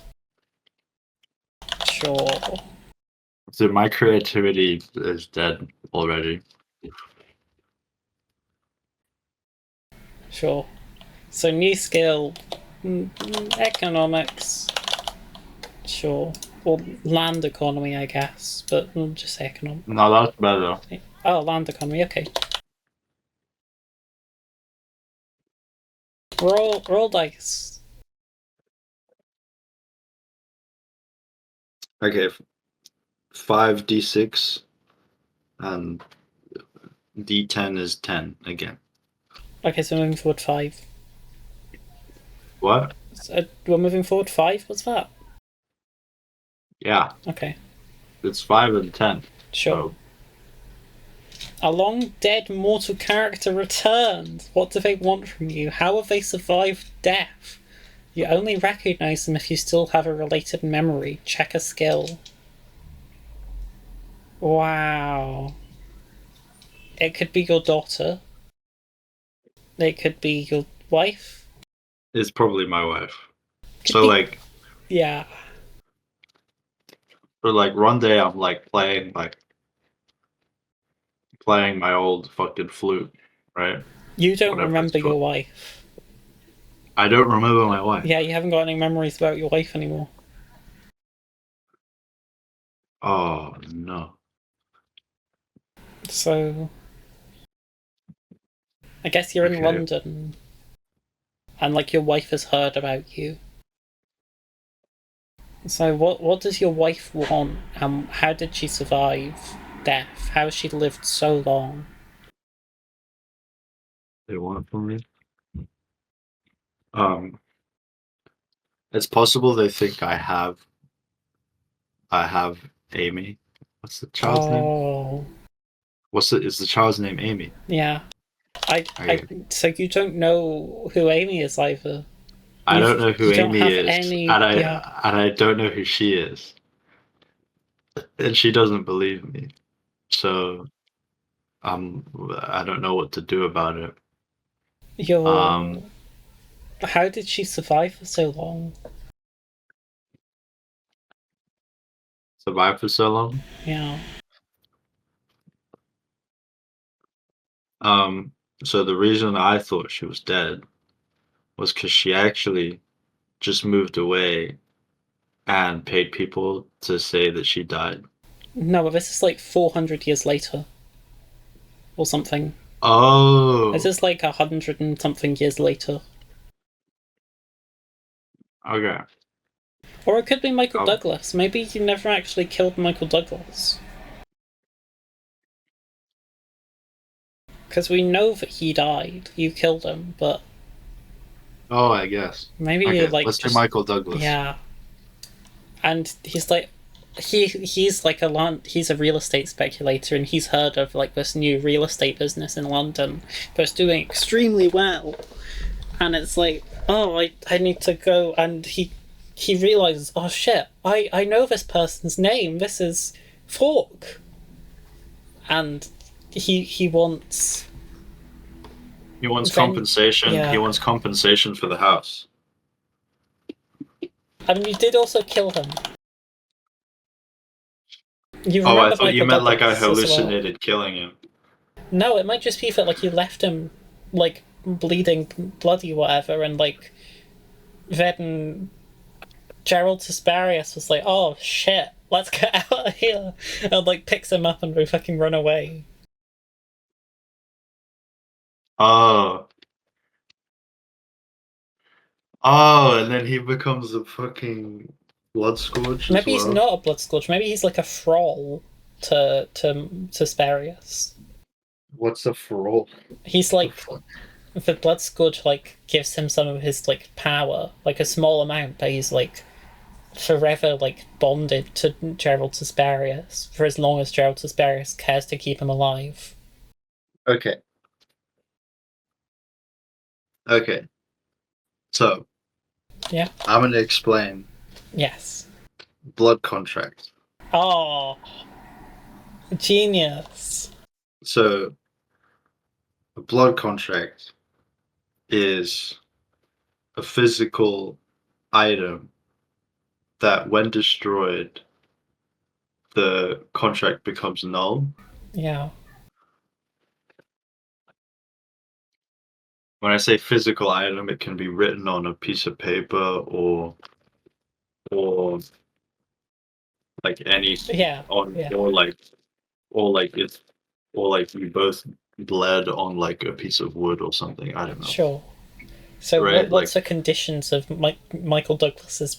Sure. So my creativity is dead already. Sure. So new skill, economics. Sure. Or land economy, I guess, but we'll just say economics. No, that's better. Oh, land economy. Okay. Roll dice. Okay, 5d6 and d10 is 10 again. Okay, so we're moving forward 5. What? So we're moving forward 5? What's that? Yeah. Okay. It's 5 and 10. Sure. So. A long dead mortal character returned. What do they want from you? How have they survived death? You only recognize them if you still have a related memory. Check a skill. Wow. It could be your daughter. It could be your wife. It's probably my wife. Could So be. like, Yeah. but like one day I'm like playing my old fucking flute, right? You don't Whatever it's remember your called. wife. I don't remember my wife. Yeah, you haven't got any memories about your wife anymore. Oh no. So I guess you're in Okay. London and like your wife has heard about you. So what does your wife want? How did she survive death? How has she lived so long? They want it from me. Um, it's possible they think I have Amy. What's the child's name? Oh, Is the child's name Amy? yeah. I Okay. so you don't know who Amy is either. I don't know who You don't Amy have is, any, and yeah. I don't know who she is, and she doesn't believe me. So I don't know what to do about it. Your Um, how did she survive for so long? Survived for so long. Yeah. Um, so the reason I thought she was dead was because she actually just moved away and paid people to say that she died. No, but this is like 400 years later or something. This Oh, is like 100 and something years later. okay. Or it could be Michael Oh, Douglas. Maybe you never actually killed Michael Douglas. Because we know that he died. You killed him, but oh, I guess. maybe you Okay, like let's do just, Michael Douglas. yeah. And he's like, he's like he's a real estate speculator, and he's heard of like this new real estate business in London, but it's doing extremely well. And it's like, oh, I need to go, and he realizes, oh shit, I know this person's name. This is Fork, and he wants He wants then, compensation. He yeah. wants compensation for the house. I mean, you did also kill him. You Oh, I remember thought you Michael meant like I Douglas as well. hallucinated killing him. No, it might just be that like you left him like bleeding, bloody, whatever, and like then Gerald Susparius was like, "Oh shit, let's get out of here," and like picks him up and we fucking run away. Oh, oh, and then he becomes a fucking Bloodscourge as Maybe he's well. not a Bloodscourge. Maybe he's like a thrall to Susparius. What's a thrall? He's The like fuck? the Bloodscourge like gives him some of his like power, like a small amount, but he's like forever like bonded to Gerald Susparius for as long as Gerald Susparius cares to keep him alive. Okay. Okay. So Yeah. I'm gonna explain Yes. blood contract. Oh, genius. So a blood contract is a physical item that, when destroyed, the contract becomes null. Yeah. When I say physical item, it can be written on a piece of paper or like any Yeah. on Yeah. or like it's or like we both bled on like a piece of wood or something. I don't know. Sure. So Right? what's Like the conditions of Michael Douglas's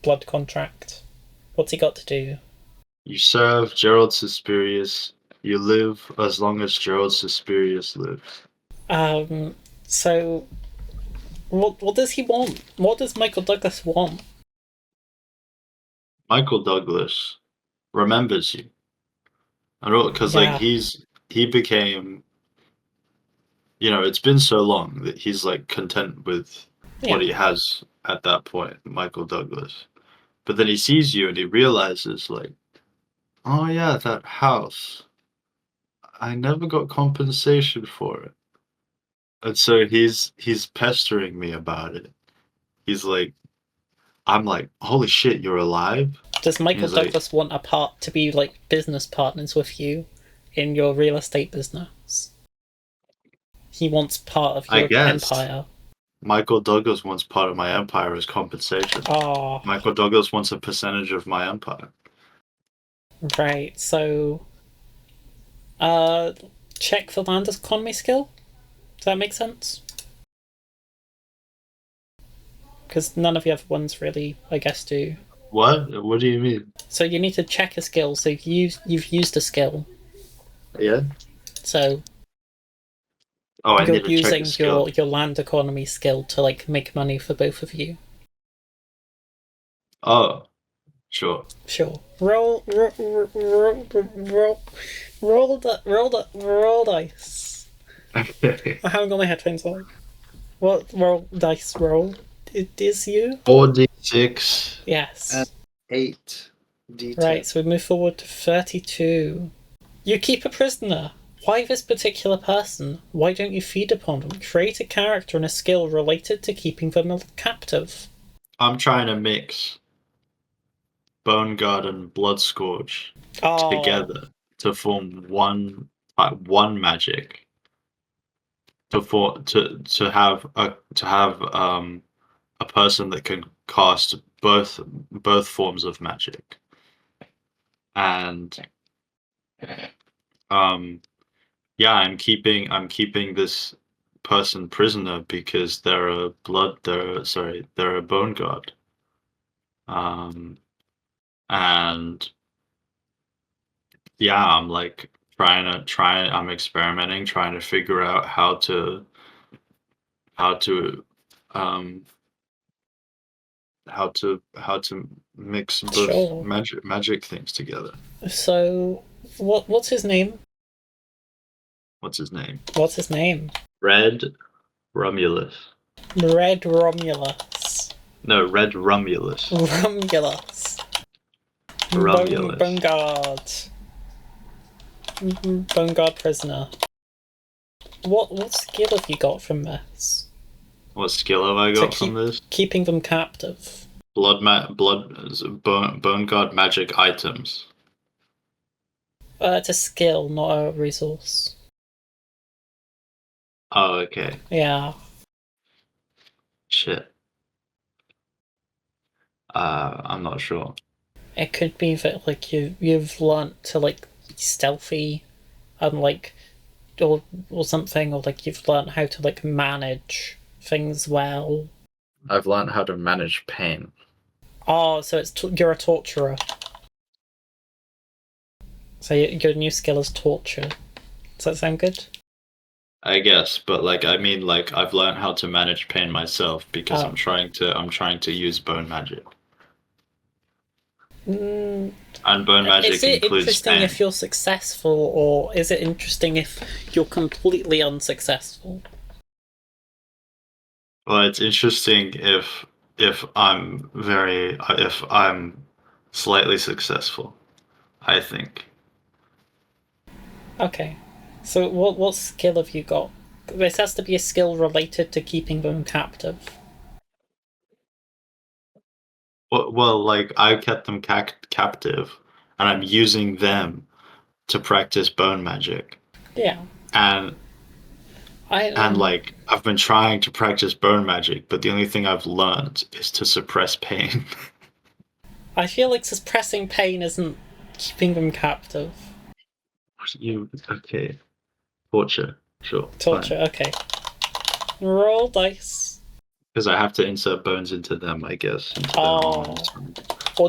blood contract? What's he got to do? you serve Gerald Suspirius, you live as long as Gerald Suspirius lives. Um. So what does he want? What does Michael Douglas want? Michael Douglas remembers you. I don't because like Yeah. he became, it's been so long that he's like content with what Yeah. he has at that point, Michael Douglas. But then he sees you and he realizes like, Oh yeah, that house. I never got compensation for it. And so he's pestering me about it. He's like, I'm like, holy shit, you're alive? Does Michael He's like, Douglas want a part to be like business partners with you in your real estate business? He wants part of I your guess empire. Michael Douglas wants part of my empire as compensation. Oh, Michael Douglas wants a percentage of my empire. right. So, check the land economy skill. Does that make sense? Because none of the other ones really, I guess, do. What? What do you mean? So you need to check a skill. So you've used a skill. Yeah. So Oh, I you're need to check a using skill. your land economy skill to like make money for both of you. Oh, sure. Sure. Roll dice. Okay. I haven't got my headphones on. What roll dice roll? It is you? 4d6 Yes. and 8d10. Right, so we move forward to 32. You keep a prisoner. Why this particular person? Why don't you feed upon them? Create a character and a skill related to keeping them captive. I'm trying to mix Bone Guard and Bloodscourge together to form one magic. To have a person that can cast both forms of magic. And yeah, I'm keeping this person prisoner because they're a bone guard. And yeah, I'm like I'm experimenting, trying to figure out how to um how to mix both Sure. magic things together. So, what's his name? What's his name? What's his name? Red Romulus. Red Romulus. No, Red Romulus. Romulus. Romulus. Bone Guard. Bone Guard prisoner. What skill have you got from this? What skill have I got from this? Keeping them captive. Bone guard magic items. It's a skill, not a resource. Oh, okay. Yeah. Shit. I'm not sure. It could be that like you've learnt to like be stealthy and like or something, or like you've learnt how to like manage things well. I've learned how to manage pain. Oh, so you're a torturer. So your new skill is torture. Does that sound good? I guess, but like I mean, like I've learned how to manage pain myself because I'm trying to use bone magic. And bone magic is it includes interesting pain. if you're successful, or is it interesting if you're completely unsuccessful? Well, it's interesting if I'm slightly successful, I think. Okay. So what skill have you got? This has to be a skill related to keeping them captive. Well, like I kept them captive, and I'm using them to practice bone magic. Yeah. And like I've been trying to practice bone magic, but the only thing I've learned is to suppress pain. I feel like suppressing pain isn't keeping them captive. Okay. Torture, sure. Torture, fine. Okay. Roll dice. Because I have to insert bones into them, I guess. Or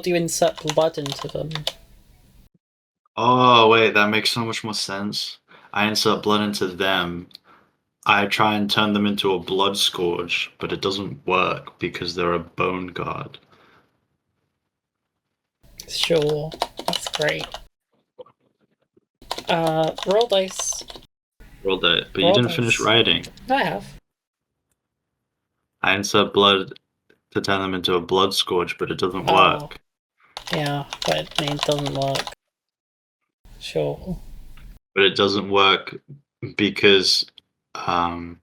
do you insert blood into them? Oh, wait, that makes so much more sense. I insert blood into them. I try and turn them into a Bloodscourge, but it doesn't work because they're a bone guard. Sure, that's great. Roll dice. Roll that, but you didn't finish writing. I have. I insert blood to turn them into a Bloodscourge, but it doesn't work. Yeah, but it doesn't work. Sure. But it doesn't work because can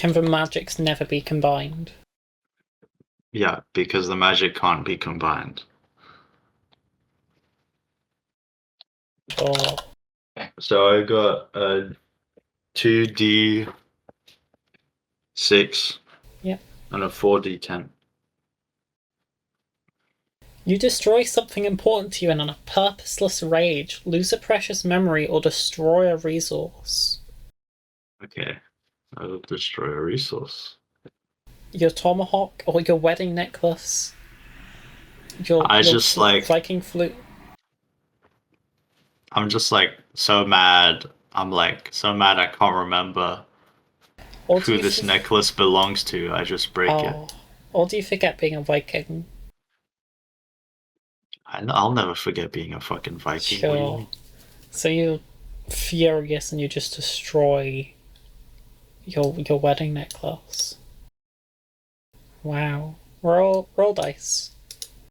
the magics never be combined? yeah, because the magic can't be combined. Or So I got a 2d6 yeah. and a 4d10. You destroy something important to you and on a purposeless rage, lose a precious memory, or destroy a resource. Okay, I will destroy a resource. Your tomahawk or your wedding necklace. Your Viking flute. I'm just like so mad. I'm like so mad I can't remember who this necklace belongs to. I just break it. Or do you forget being a Viking? I'll never forget being a fucking Viking. Sure. What do you mean? So you're furious and you just destroy your wedding necklace. Wow. Roll dice.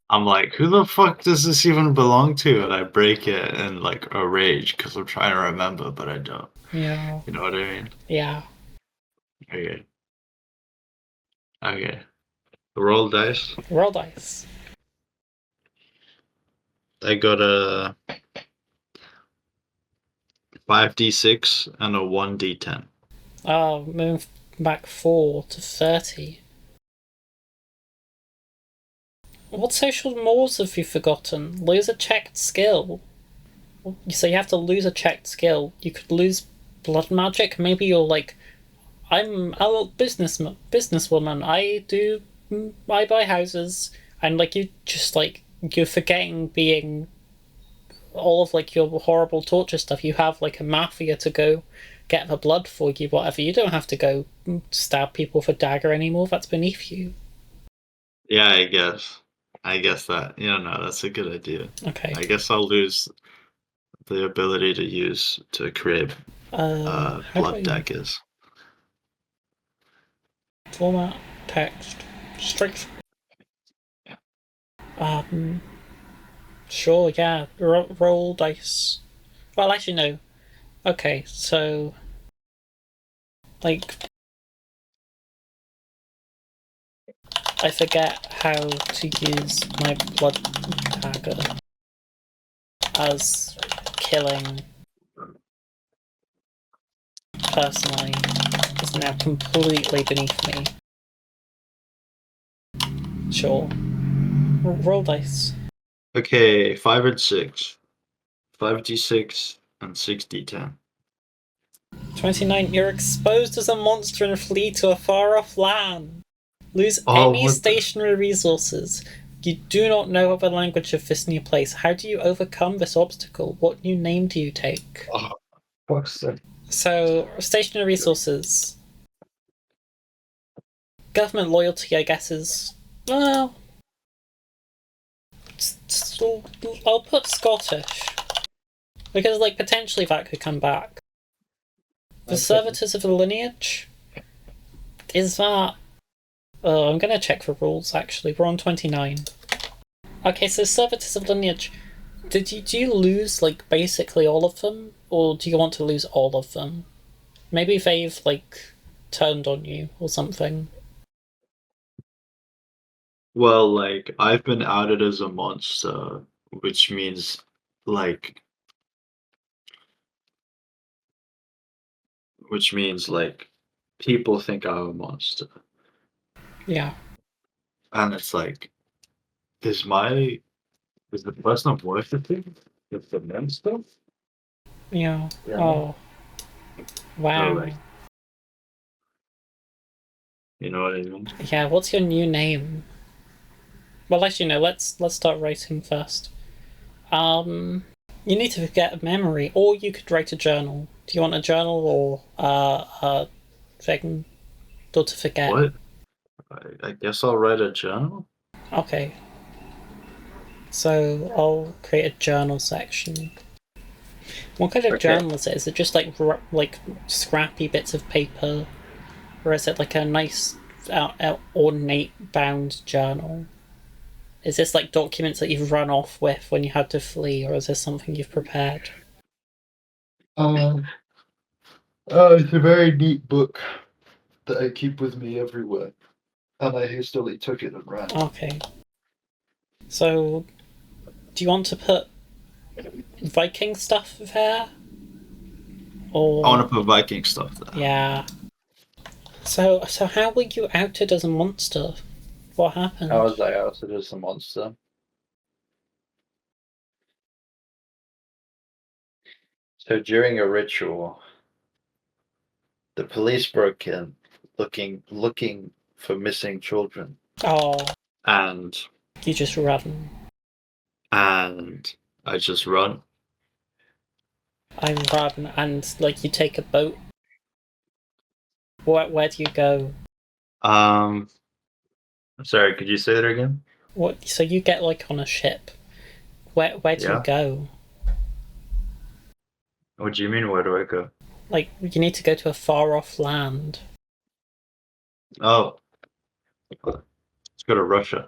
I'm like, who the fuck does this even belong to? And I break it in like a rage because I'm trying to remember, but I don't. Yeah. You know what I mean? Yeah. Okay. Okay. Roll dice. Roll dice. I got a 5d6 and a 1d10. Oh, move back 4 to 30. What social mores have you forgotten? Lose a checked skill. So you have to lose a checked skill. You could lose blood magic. Maybe you're like, I'm a businesswoman. I buy houses, and like you just like you're forgetting being all of like your horrible torture stuff. You have like a mafia to go get the blood for you. Whatever. You don't have to go stab people with a dagger anymore. That's beneath you. Yeah, I guess that. Yeah, no, that's a good idea. Okay. I guess I'll lose the ability to create blood daggers. Format text strict. Sure, yeah. Roll dice. Well, actually, no. Okay, so like I forget how to use my blood dagger as killing personally is now completely beneath me. Sure. Roll dice. Okay, 5 and 6. 5d6 and 6d10. 29. You're exposed as a monster and flee to a far-off land. Lose any stationary resources. You do not know the language of this new place. How do you overcome this obstacle? What new name do you take? Oh, fuck's sake. So, stationary resources. Government loyalty, I guess, is... Well... I'll put Scottish. Because, like, potentially that could come back. The servitors of the lineage? Is that... Oh, I'm gonna check the rules, actually. We're on 29. Okay, so servitors of lineage. Do you lose, like, basically all of them? Or do you want to lose all of them? Maybe they've, like, turned on you or something. Well, like, I've been outed as a monster, which means, like, people think I'm a monster. Yeah. And it's like, is the person I'm worshipping is the monster? Yeah. Oh. Wow. Like, you know what I mean? Yeah, what's your new name? Well, actually, no, let's start writing first. You need to get a memory, or you could write a journal. Do you want a journal or a thing to forget? What? I guess I'll write a journal? Okay. So I'll create a journal section. What kind of journal is it? Is it just like scrappy bits of paper, or is it like a nice ornate bound journal? Is this like documents that you've run off with when you had to flee, or is this something you've prepared? It's a very neat book that I keep with me everywhere, and I hastily took it and ran. Okay. So, do you want to put Viking stuff there? Or I want to put Viking stuff there. yeah. So how were you outed as a monster? What happened? How was I outed as a monster? So during a ritual, the police broke in, looking for missing children. Oh. And you just run. And I just run. I run, and like you take a boat. Where do you go? Sorry, could you say that again? What? So you get like on a ship. Where do you go? What do you mean? Where do I go? Like you need to go to a far off land. Oh, let's go to Russia.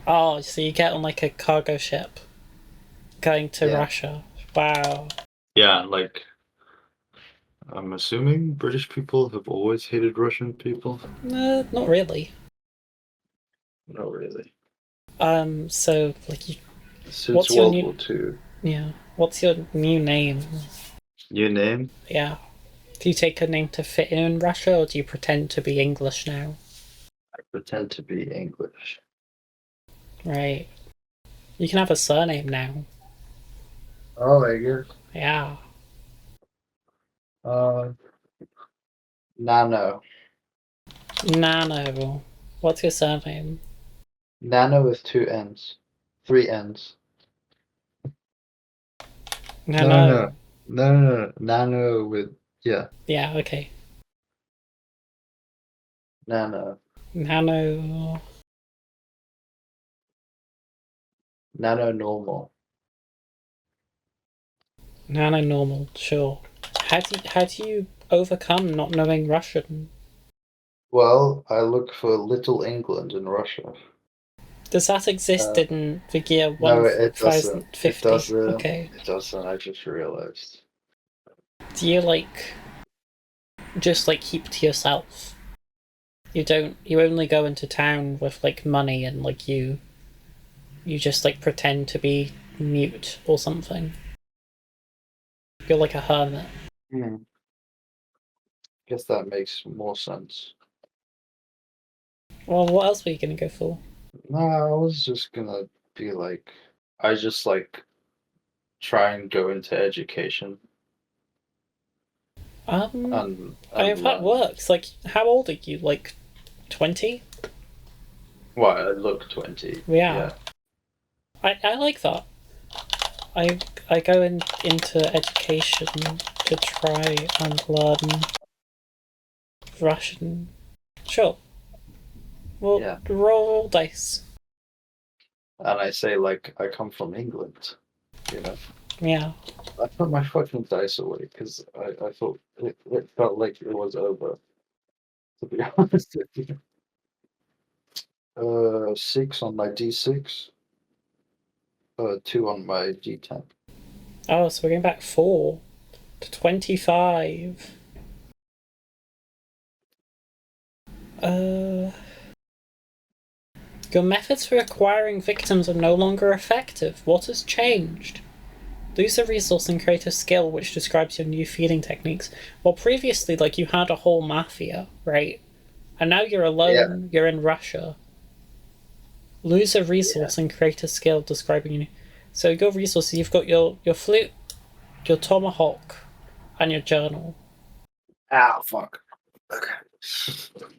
Oh, so you get on like a cargo ship, going to Russia. Wow. Yeah, like I'm assuming British people have always hated Russian people. No, not really. Not really. So like you. Since what's World your War II. Yeah. What's your new name? New name? Yeah. Do you take a name to fit in Russia, or do you pretend to be English now? I pretend to be English. Right. You can have a surname now. Oh, I guess. Yeah. Nano. Nano. What's your surname? Nano with 2 N's. 3 N's. No. Nano with, yeah. Yeah, okay. Nano. Nano. Nano normal. Nano normal, sure. How do you overcome not knowing Russian? Well, I look for Little England in Russia. Does that exist in the year No, it doesn't. 1050? It doesn't. Okay. It doesn't. I just realized. Do you like just like keep to yourself? You only go into town with like money, and like you just like pretend to be mute or something. You're like a hermit. Guess that makes more sense. Well, what else were you gonna go for? No, I was just gonna be like, I just like try and go into education. I mean, if that works, like, how old are you? Like, 20? Well, I look 20. Yeah. I like that. I go into education to try and learn Russian. Sure. Well, roll dice. And I say, like, I come from England, you know? Yeah. I put my fucking dice away because I thought it felt like it was over, to be honest with you. 6 on my D6. 2 on my D10. Oh, so we're going back 4 to 25. Your methods for acquiring victims are no longer effective. What has changed? Lose a resource and create a skill which describes your new feeding techniques. Well, previously, like, you had a whole mafia, right? And now you're alone, you're in Russia. Lose a resource and create a skill describing you. So your resources, you've got your flute, your tomahawk, and your journal. Ah, fuck. Okay.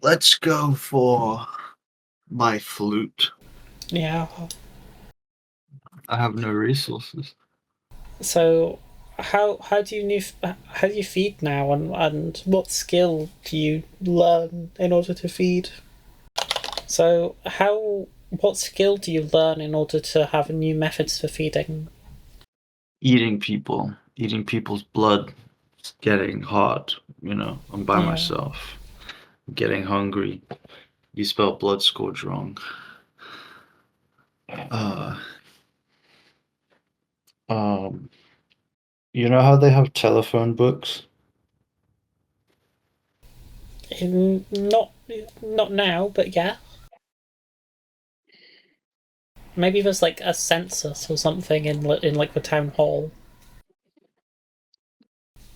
Let's go for my flute. Yeah. I have no resources. So how do you feed now, and what skill do you learn in order to feed? So what skill do you learn in order to have new methods for feeding? Eating people's blood. It's getting hot, you know. I'm by myself. I'm getting hungry. You spelled Bloodscourge wrong. You know how they have telephone books? Not now, but yeah. Maybe there's like a census or something in like the town hall,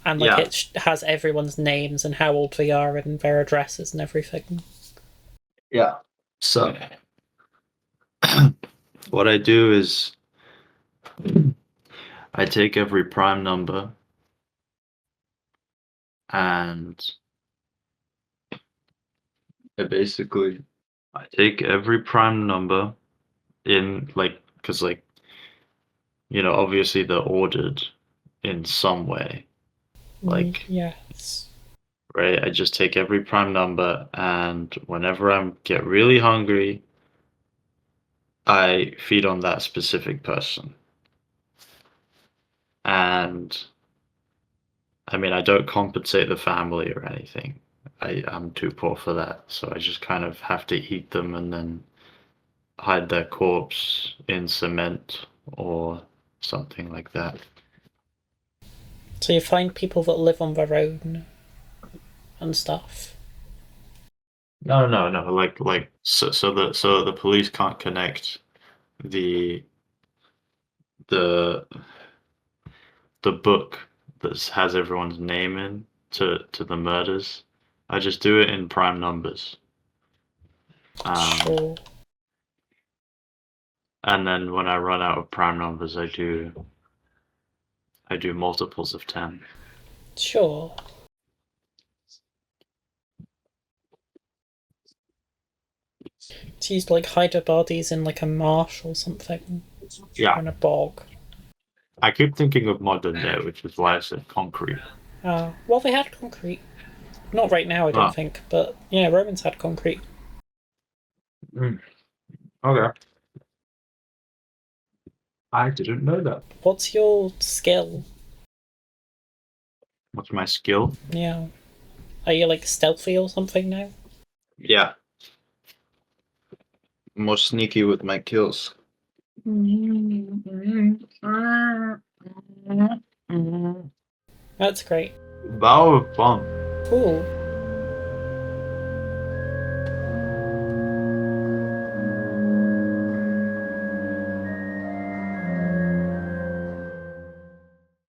and like Yeah. it has everyone's names and how old they are and their addresses and everything. Yeah. So what I do is I take every prime number and I take every prime number in like because like obviously they're ordered in some way. Like Yes. right, I just take every prime number and whenever I get really hungry, I feed on that specific person. And I mean, I don't compensate the family or anything. I'm too poor for that. So I just kind of have to eat them and then hide their corpse in cement or something like that. So you find people that live on their own and stuff. No, no, no. Like so the police can't connect the the the book that has everyone's name in to the murders. I just do it in prime numbers. Sure. And then when I run out of prime numbers, I do multiples of 10. Sure. So you like hide the bodies in like a marsh or something. Yeah. Or in a bog. I keep thinking of modern day, which is why I said concrete. Well, they had concrete. Not right now, I don't Ah. think, but yeah, Romans had concrete. Okay. I didn't know that. What's your skill? What's my skill? Yeah. Are you like stealthy or something now? Yeah. More sneaky with my kills. That's great. That was fun. Cool.